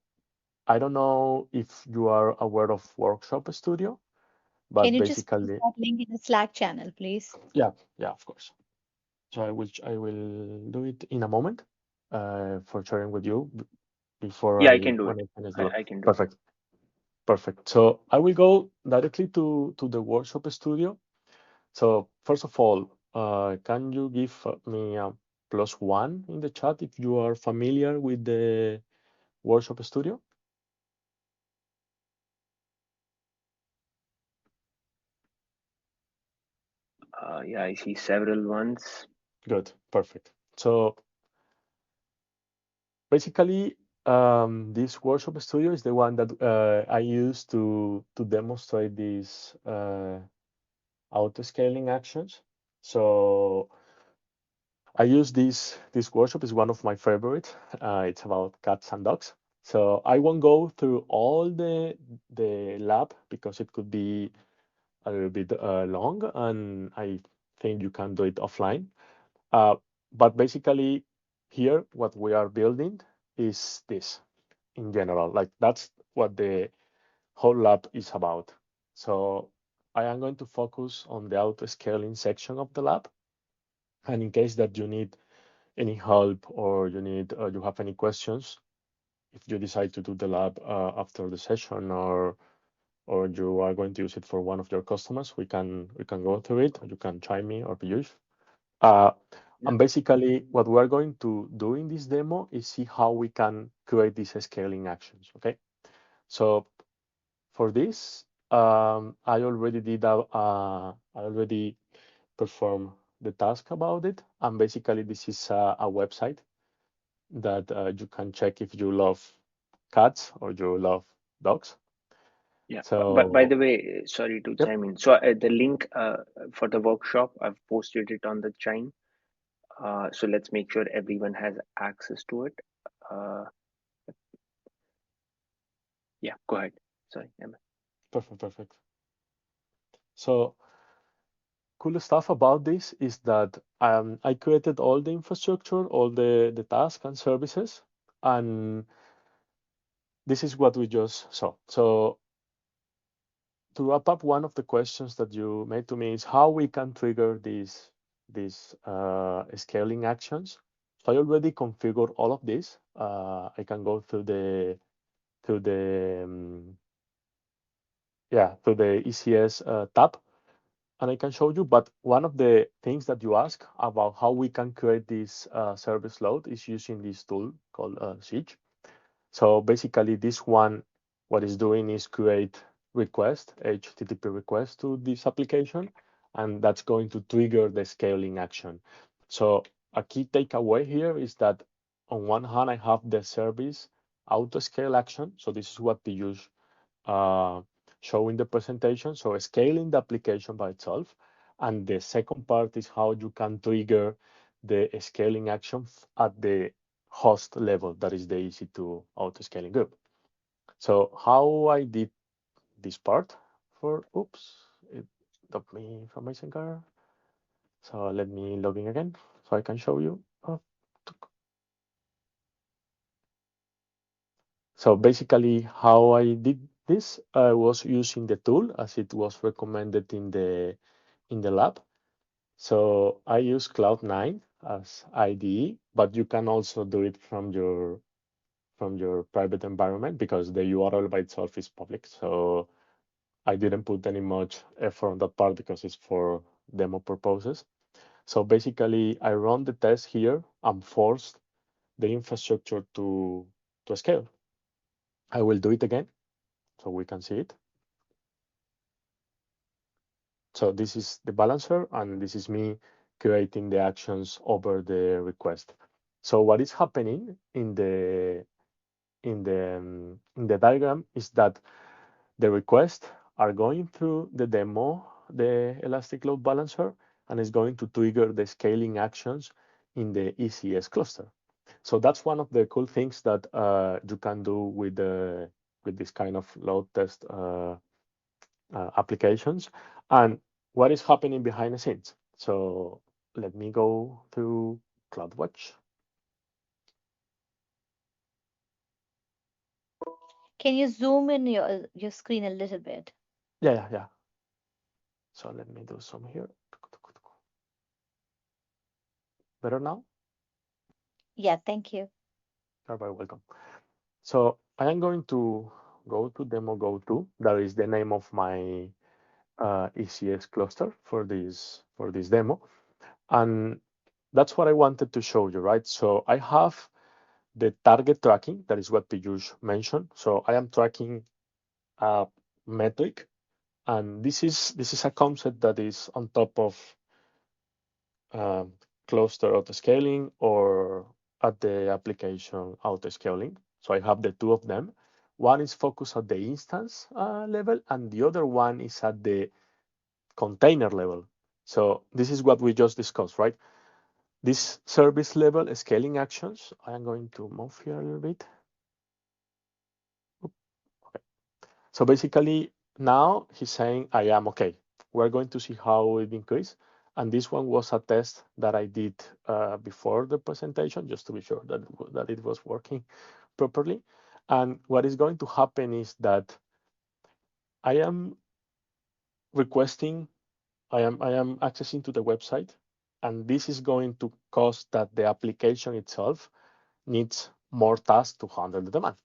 I don't know if you are aware of Workshop Studio, Can but you just post basically, that link in the Slack channel, please? yeah, yeah, of course. So I will do it in a moment for sharing with you before Yeah, I can do when it. I finish the lab. I can do it. Perfect, perfect. So I will go directly to the Workshop Studio. So first of all, can you give me a +1 in the chat if you are familiar with the Workshop Studio? Yeah, I see several ones. Good, perfect. So basically, this Workshop Studio is the one that I use to demonstrate these auto scaling actions. So I use this workshop is one of my favorites. It's about cats and dogs. So I won't go through all the lab because it could be a little bit long, and I think you can do it offline. Uh, but basically, here what we are building is this in general. Like that's what the whole lab is about. So I am going to focus on the auto scaling section of the lab. And in case that you need any help or you have any questions, if you decide to do the lab after the session or you are going to use it for one of your customers, we can go through it. You can try me or Piyush. Uh, Yeah. and basically, what we are going to do in this demo is see how we can create these scaling actions. Okay. So for this, I already performed the task about it, and basically this is a website that you can check if you love cats or you love dogs. Yeah. But by So, the way, sorry to yep, chime in. So the link for the workshop, I've posted it on the chain. So let's make sure everyone has access to it. Yeah, go ahead. Sorry, Emma. Perfect. So cool stuff about this is that I created all the infrastructure, all the tasks and services, and this is what we just saw. So to wrap up, one of the questions that you made to me is how we can trigger these scaling actions. So I already configured all of this. I can go through the through the ECS tab, and I can show you. But one of the things that you ask about how we can create this service load is using this tool called Siege. So basically, this one, what it's doing is create request, HTTP request to this application, and that's going to trigger the scaling action. So a key takeaway here is that on one hand, I have the service auto scale action. So this is what we use uh, showing the presentation. So scaling the application by itself. And the second part is how you can trigger the scaling action at the host level. That is the EC2 auto scaling group. So how I did this part for, oops, it stopped me from my sync. So let me log in again so I can show you. So basically how I did this, I was using the tool as it was recommended in the lab. So I use Cloud9 as IDE, but you can also do it from your private environment because the URL by itself is public. So I didn't put any much effort on that part because it's for demo purposes. So basically I run the test here and force the infrastructure to scale. I will do it again so we can see it. So this is the balancer, and this is me creating the actions over the request. So what is happening in the diagram is that the requests are going through the demo, the elastic load balancer, and is going to trigger the scaling actions in the ECS cluster. So that's one of the cool things that you can do with this kind of load test applications. And what is happening behind the scenes? So let me go to CloudWatch. Can you zoom in your screen a little bit? Yeah. So let me do some here. Better now? Yeah, thank you. You're very welcome. So I am going to go to demo go-to. That is the name of my ECS cluster for this demo. And that's what I wanted to show you, right? So I have the target tracking. That is what Piyush mentioned. So I am tracking a metric, and this is a concept that is on top of um, cluster auto-scaling or at the application auto-scaling. So I have the two of them. One is focused at the instance level, and the other one is at the container level. So this is what we just discussed, right? This service level scaling actions. I am going to move here a little bit. Okay. So basically, now he's saying, I am okay. We're going to see how it increase. And this one was a test that I did before the presentation, just to be sure that it was working properly. And what is going to happen is that I am requesting, I am accessing to the website, and this is going to cause that the application itself needs more tasks to handle the demand.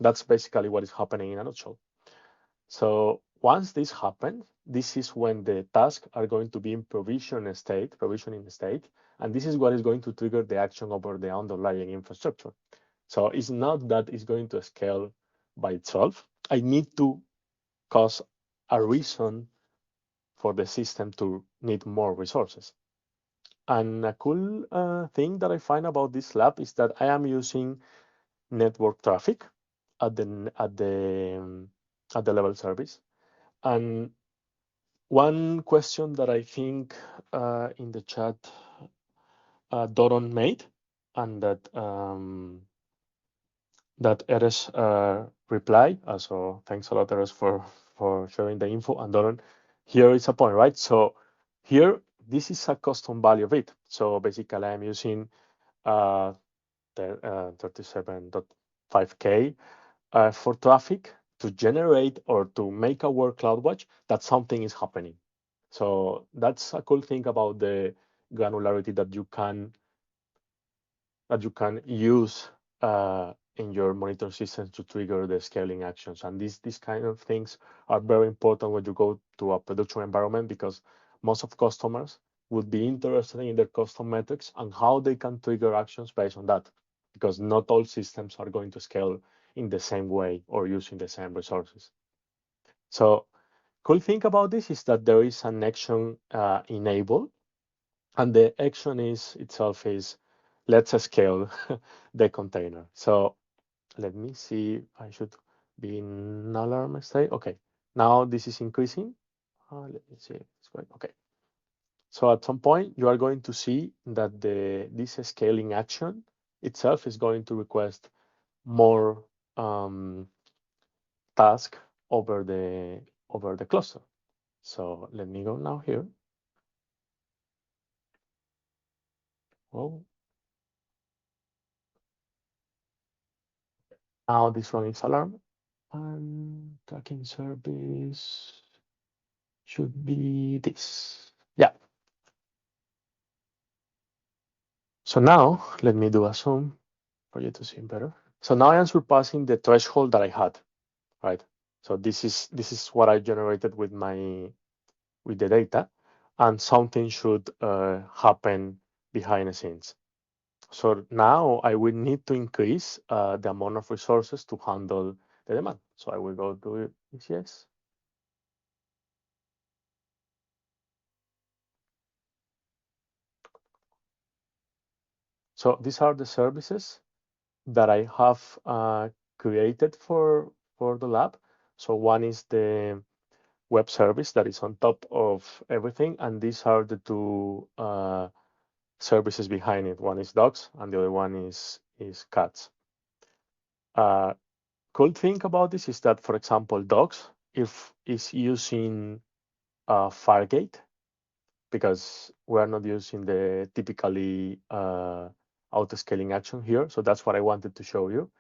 That's basically what is happening in a nutshell. So once this happens, this is when the tasks are going to be in provisioning state, and this is what is going to trigger the action over the underlying infrastructure. So it's not that it's going to scale by itself. I need to cause a reason for the system to need more resources. And a cool thing that I find about this lab is that I am using network traffic at the level service. And one question that I think in the chat Doron made, and that Eres replied. So thanks a lot, Eres, for sharing the info. And Doron, here is a point, right? So here, this is a custom value of it. So basically, I'm using 37.5K for traffic to generate or to make our CloudWatch that something is happening. So that's a cool thing about the granularity that you can use in your monitor systems to trigger the scaling actions. And these kind of things are very important when you go to a production environment, because most of customers would be interested in their custom metrics and how they can trigger actions based on that, because not all systems are going to scale in the same way or using the same resources. So cool thing about this is that there is an action enabled, and the action itself is let's scale the container. So let me see, I should be in alarm state. Okay, now this is increasing. Let me see, it's going, okay. So at some point you are going to see that this scaling action itself is going to request more task over the cluster. So let me go now here. Well, now this one is alarm, and tracking service should be this. Yeah. So now let me do a zoom for you to see better. So now I am surpassing the threshold that I had, right? So this is what I generated with the data, and something should happen behind the scenes. So now I will need to increase the amount of resources to handle the demand. So I will go to ECS. So these are the services that I have created for the lab. So one is the web service that is on top of everything, and these are the two services behind it. One is dogs, and the other one is cats. Cool thing about this is that, for example, dogs, if is using Fargate, because we're not using the typically auto-scaling action here. So that's what I wanted to show you.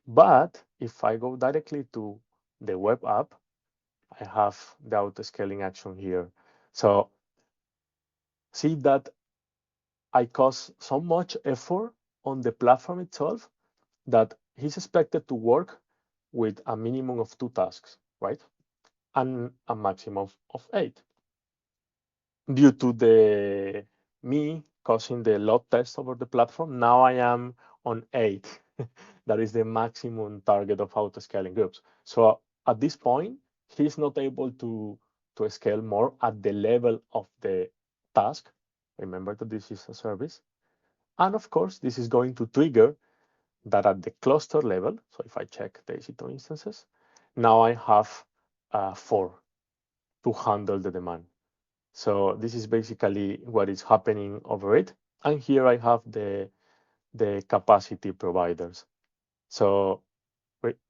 But if I go directly to the web app, I have the auto-scaling action here. So see that I cost so much effort on the platform itself that he's expected to work with a minimum of 2 tasks, right? And a maximum of 8. Due to the me causing the load test over the platform, now I am on 8. That is the maximum target of auto-scaling groups. So at this point, he's not able to scale more at the level of the task. Remember that this is a service. And of course, this is going to trigger that at the cluster level. So if I check the EC2 instances, now I have 4 to handle the demand. So this is basically what is happening over it. And here I have the capacity providers. So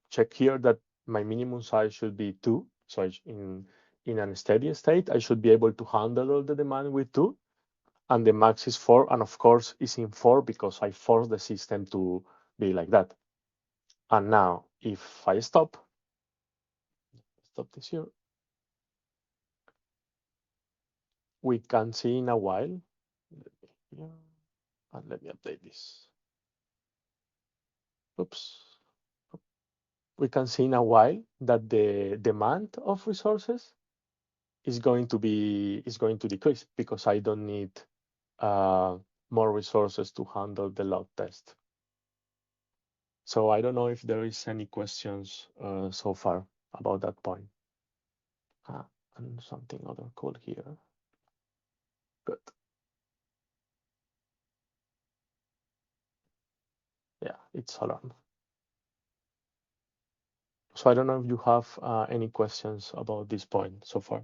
check here that my minimum size should be 2. So in a steady state, I should be able to handle all the demand with 2. And the max is 4. And of course, it's in 4 because I force the system to be like that. And now if I stop this here, we can see in a while. And let me update this. Oops. We can see in a while that the demand of resources is going to decrease because I don't need more resources to handle the load test. So I don't know if there is any questions so far about that point. And something other cool here. Good. Yeah, it's alarm. So I don't know if you have any questions about this point so far.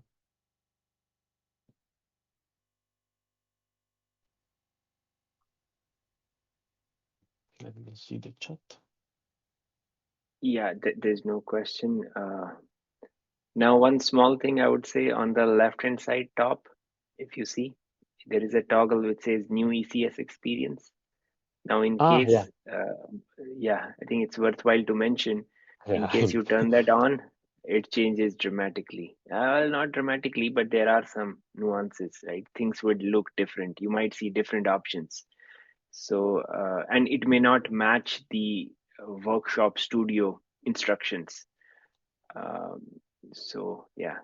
Let me see the chat. Yeah, there's no question. Now, one small thing I would say on the left-hand side top, if you see, there is a toggle which says new ECS experience. Now, in Ah, yeah, case, yeah, I think it's worthwhile to mention, in yeah. case you turn that on, it changes dramatically. Well, not dramatically, but there are some nuances, right? Things would look different. You might see different options. So, and it may not match the workshop studio instructions. Um, so, yeah.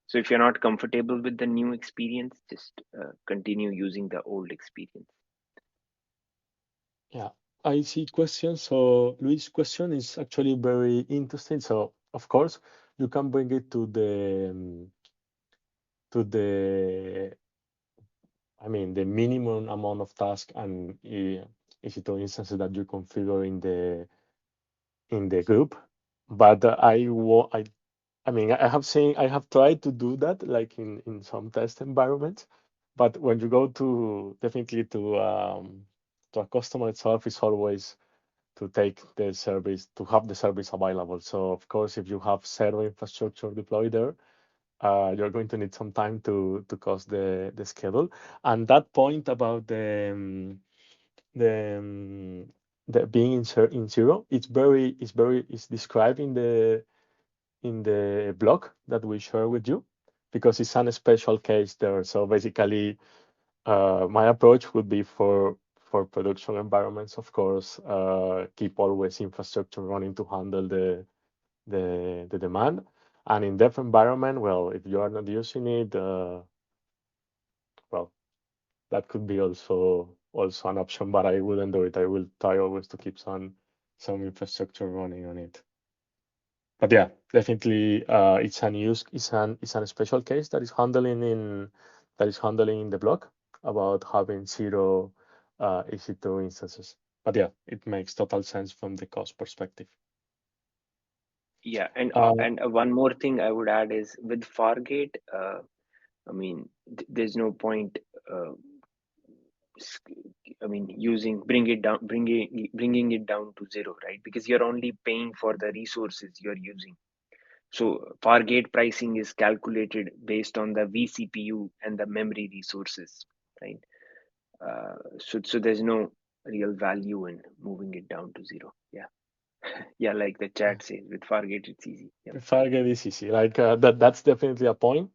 So if you're not comfortable with the new experience, just continue using the old experience. Yeah, I see questions. So Luis' question is actually very interesting. So of course you can bring it to the I mean the minimum amount of task and EC2 instances that you configure in the group. But I mean I have tried to do that like in some test environments. But when you go to definitely to a customer itself, it's always to take the service, to have the service available. So of course, if you have server infrastructure deployed there, you're going to need some time to cost the schedule. And that point about the, um, the being in zero, it's described in the blog that we share with you because it's an special case there. So basically, my approach would be for production environments, of course, keep always infrastructure running to handle the demand. And in dev environment, well, if you are not using it, well, that could be also an option, but I wouldn't do it. I will try always to keep some infrastructure running on it. But yeah, definitely, it's an special case that is handling in the block about having zero EC2 instances. But yeah, it makes total sense from the cost perspective. Yeah, Uh, one more thing I would add is with Fargate, I mean, there's no point. Uh, I mean, bringing it down to zero, right? Because you're only paying for the resources you're using. So Fargate pricing is calculated based on the vCPU and the memory resources, right? So there's no real value in moving it down to zero. Yeah, yeah, like the chat says, with Fargate it's easy. Yep. Target is easy. Like that's definitely a point.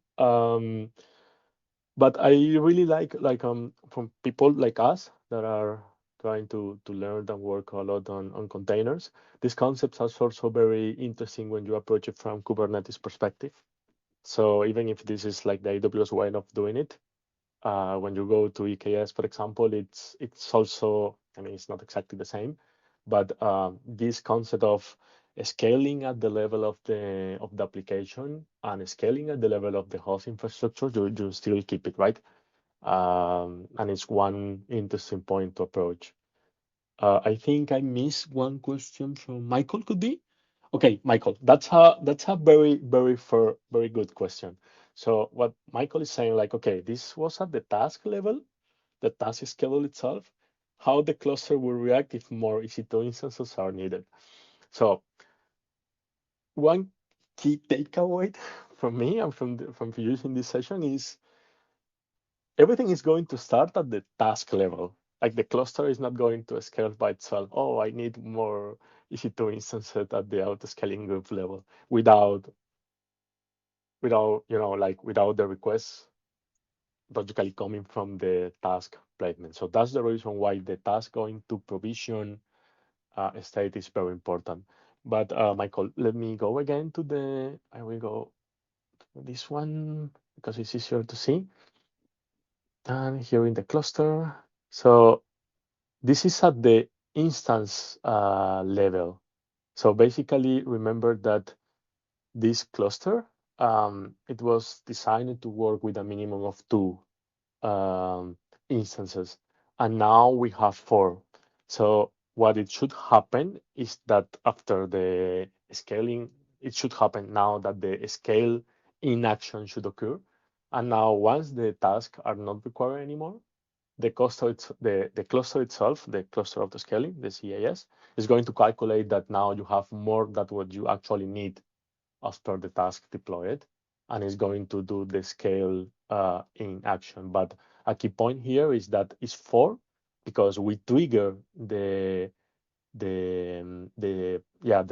But I really like from people like us that are trying to learn and work a lot on containers. These concepts are also very interesting when you approach it from Kubernetes perspective. So even if this is like the AWS way of doing it, when you go to EKS, for example, it's also, I mean, it's not exactly the same, but this concept of scaling at the level of the application and scaling at the level of the host infrastructure, you still keep it, right? And it's one interesting point to approach. I think I missed one question from Michael, could be? Okay, Michael, that's a very fair, very good question. So what Michael is saying, like, okay, this was at the task level, the task schedule itself, how the cluster will react if more EC2 instances are needed. So one key takeaway from me and from using this session is everything is going to start at the task level. Like the cluster is not going to scale by itself. Oh, I need more EC2 instances at the auto-scaling group level without the requests logically coming from the task placement. So that's the reason why the task going to provision state is very important. But Michael, let me go again I will go to this one because it's easier to see. And here in the cluster. So this is at the instance level. So basically, remember that this cluster, it was designed to work with a minimum of two um, instances, and now we have four. So what it should happen is that after the scaling, it should happen now that the scale in action should occur. And now once the tasks are not required anymore, the cluster itself, the cluster of the scaling, the CAS, is going to calculate that now you have more than what you actually need as per the task deployed, and is going to do the scale in action. But a key point here is that it's 4 because we trigger the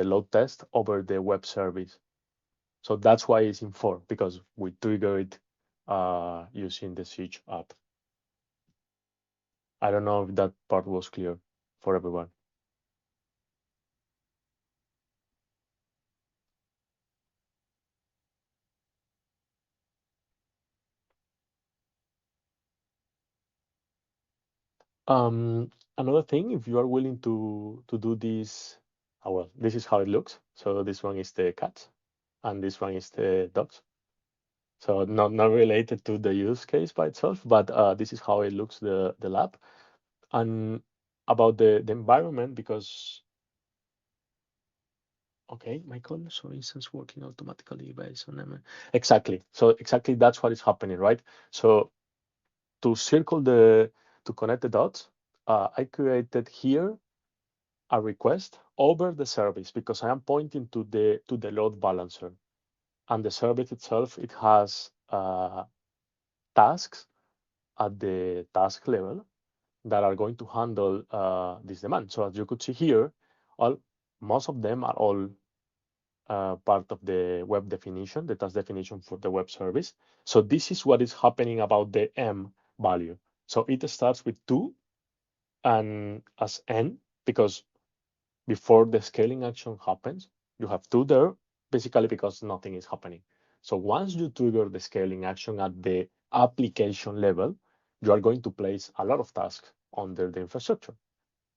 load test over the web service. So that's why it's in 4, because we trigger it using the Siege app. I don't know if that part was clear for everyone. Another thing, if you are willing to do this, well, this is how it looks. So this one is the cats, and this one is the dogs. So not related to the use case by itself, but this is how it looks, the lab. And about the environment, because okay, Michael, so instance working automatically based on exactly. So exactly that's what is happening, right? So to to connect the dots, I created here a request over the service because I am pointing to the load balancer, and the service itself, it has tasks at the task level that are going to handle this demand. So as you could see here, most of them are all part of the web definition, the task definition for the web service. So this is what is happening about the M value. So it starts with 2 and as N, because before the scaling action happens, you have 2 there, basically because nothing is happening. So once you trigger the scaling action at the application level, you are going to place a lot of tasks under the infrastructure.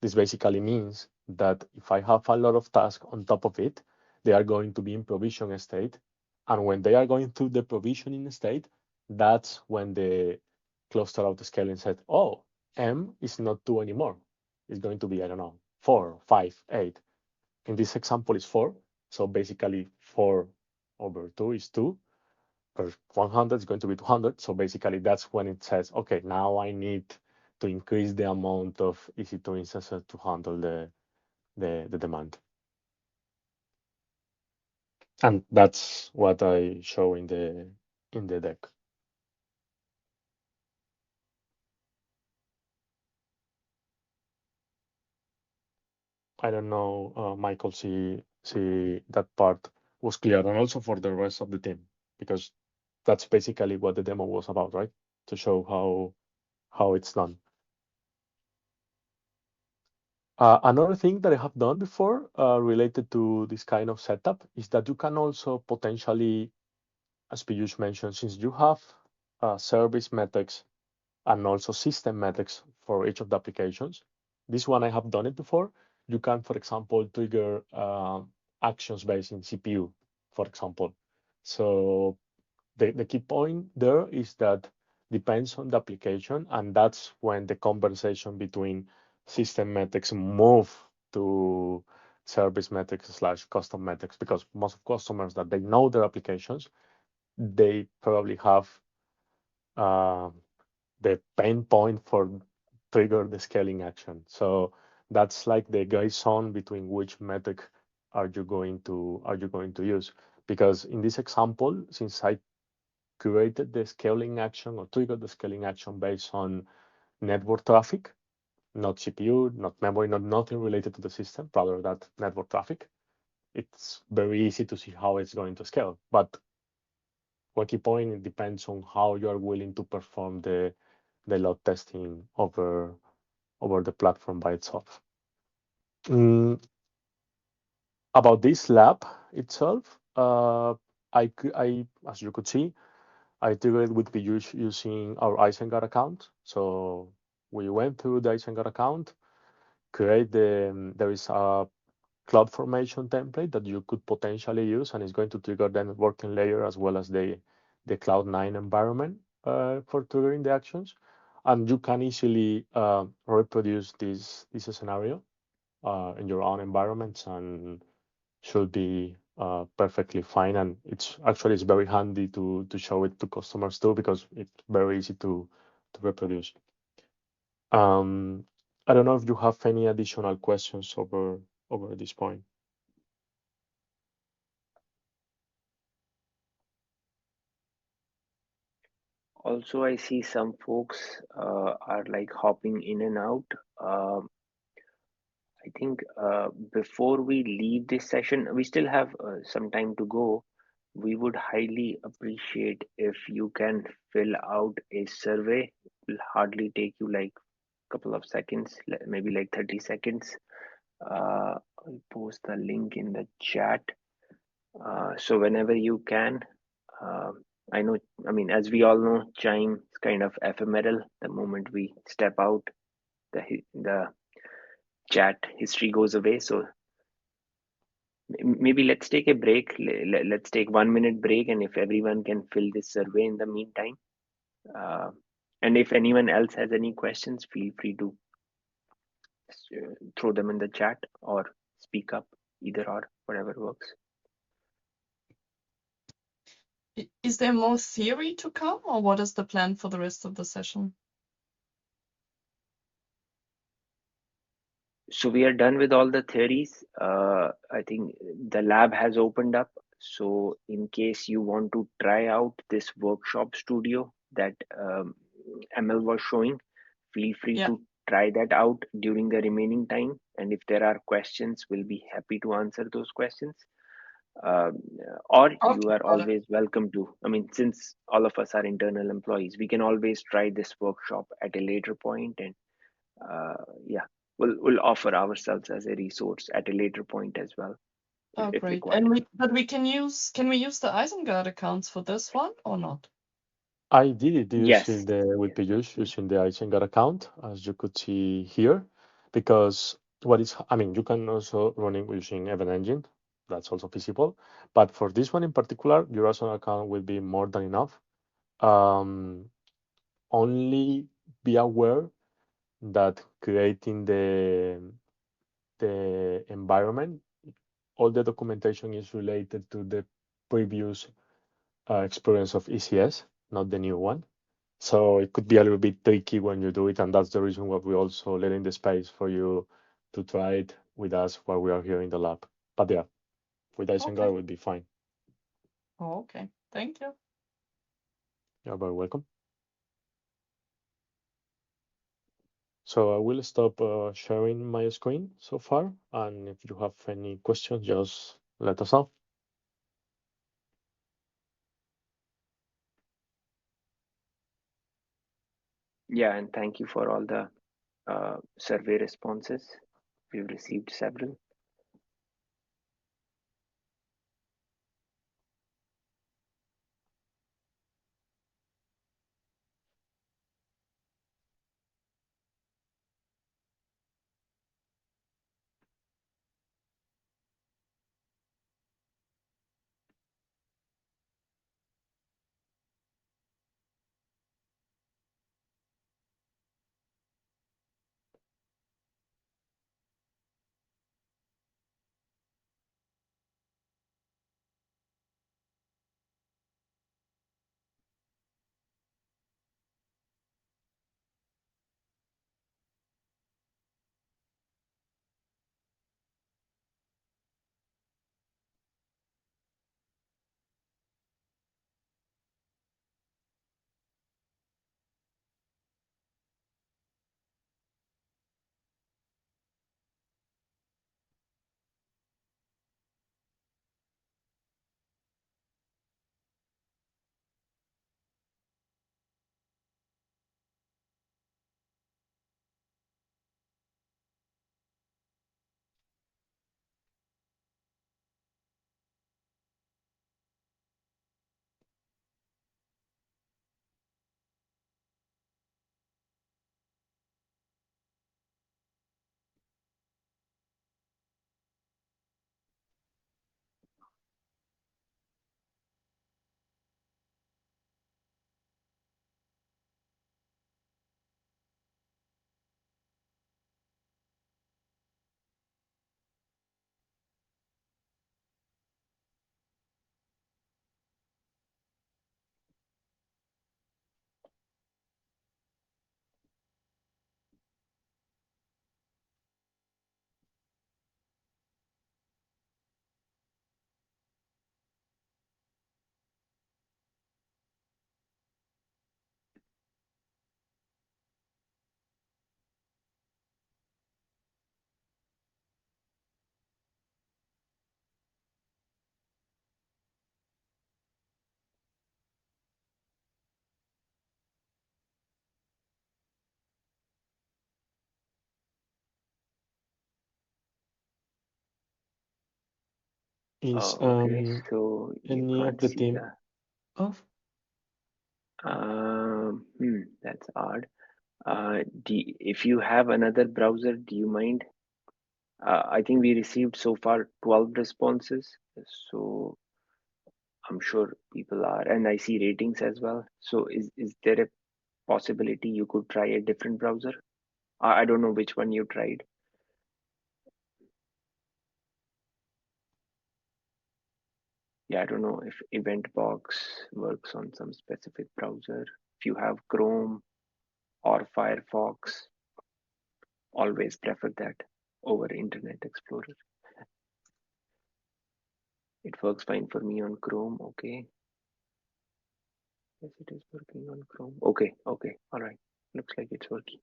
This basically means that if I have a lot of tasks on top of it, they are going to be in provision state. And when they are going through the provisioning state, that's when the cluster of the scaling said, oh, M is not 2 anymore. It's going to be, I don't know, 4, 5, 8. In this example, it's 4. So basically 4 over 2 is 2. Or 100 is going to be 200. So basically that's when it says, okay, now I need to increase the amount of EC2 instances to handle the demand. And that's what I show in the deck. I don't know, Michael, see that part was clear, and also for the rest of the team, because that's basically what the demo was about, right? To show how it's done. Another thing that I have done before related to this kind of setup is that you can also potentially, as Piyush mentioned, since you have service metrics and also system metrics for each of the applications, this one I have done it before. You can, for example, trigger actions based in CPU, for example. So the key point there is that depends on the application, and that's when the conversation between system metrics move to service metrics slash custom metrics, because most of customers that they know their applications, they probably have uh, the pain point for trigger the scaling action. So that's like the gray zone between which metric are you going to use. Because in this example, since I created the scaling action or triggered the scaling action based on network traffic, not CPU, not memory, not nothing related to the system, rather that network traffic, it's very easy to see how it's going to scale. But one key point, it depends on how you are willing to perform the load testing over the platform by itself. Mm, about this lab itself, as you could see, I did it with Piyush using our Isengard account. So we went through the Isengard account, create there is a cloud formation template that you could potentially use, and it's going to trigger the networking layer as well as the Cloud9 environment for triggering the actions. And you can easily reproduce this scenario in your own environments, and should be perfectly fine. And it's very handy to show it to customers too, because it's very easy to reproduce. Um, I don't know if you have any additional questions over this point. Also, I see some folks are like hopping in and out. I think before we leave this session, we still have some time to go. We would highly appreciate if you can fill out a survey. It will hardly take you like a couple of seconds, maybe like 30 seconds. I'll post the link in the chat. So whenever you can, uh, I know, I mean, as we all know, Chime is kind of ephemeral. The moment we step out, the chat history goes away. So maybe let's take a break. Let's take 1 minute break, and if everyone can fill this survey in the meantime, uh, and if anyone else has any questions, feel free to throw them in the chat or speak up, either or, whatever works. Is there more theory to come, or what is the plan for the rest of the session? So we are done with all the theories. I think the lab has opened up. So in case you want to try out this workshop studio that ML was showing, feel free Yeah. to try that out during the remaining time. And if there are questions, we'll be happy to answer those questions. Um, or you Okay, are got it. always welcome to. I mean, since all of us are internal employees, we can always try this workshop at a later point, and yeah, we'll offer ourselves as a resource at a later point as well, Oh, if great. required. And but we can use the Isengard accounts for this one or not? I did it Yes. using the with Yes. Piyush using the Isengard account, as you could see here, because what is, I mean, you can also run it using Event Engine. That's also feasible. But for this one in particular, your Asana account will be more than enough. Um, only be aware that creating the environment, all the documentation is related to the previous experience of ECS, not the new one. So it could be a little bit tricky when you do it, and that's the reason why we also letting the space for you to try it with us while we are here in the lab. But yeah, with Okay. Isengard will be fine. Oh, okay. Thank you. You're very welcome. So I will stop sharing my screen so far, and if you have any questions, just let us know. Yeah, and thank you for all the survey responses. We've received several. Is Okay, so you any of can't the see team that. off? That's odd. If you have another browser, do you mind? I think we received so far 12 responses, so I'm sure people are, and I see ratings as well. So is there a possibility you could try a different browser? I don't know which one you tried. Yeah, I don't know if EventBox works on some specific browser. If you have Chrome or Firefox, always prefer that over Internet Explorer. It works fine for me on Chrome. Okay. Yes, it is working on Chrome. Okay, okay, all right. Looks like it's working.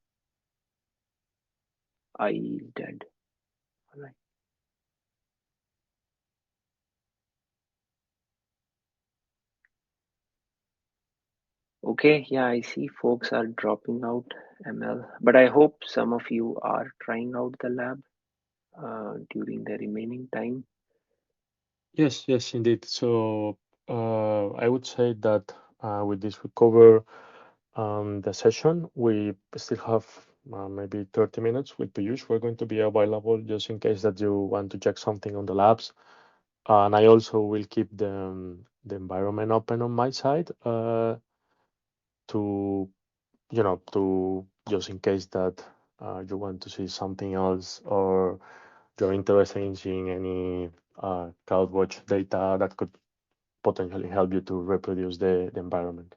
IE is dead. All right. Okay, yeah, I see folks are dropping out ML, but I hope some of you are trying out the lab during the remaining time. Yes, yes, indeed. So I would say that with this we cover the session. We still have maybe 30 minutes with Piyush. We're going to be available just in case that you want to check something on the labs. And I also will keep the environment open on my side to, to just in case that you want to see something else or you're interested in seeing any CloudWatch data that could potentially help you to reproduce the environment.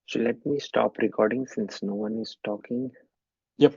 So let me stop recording since no one is talking. Yep.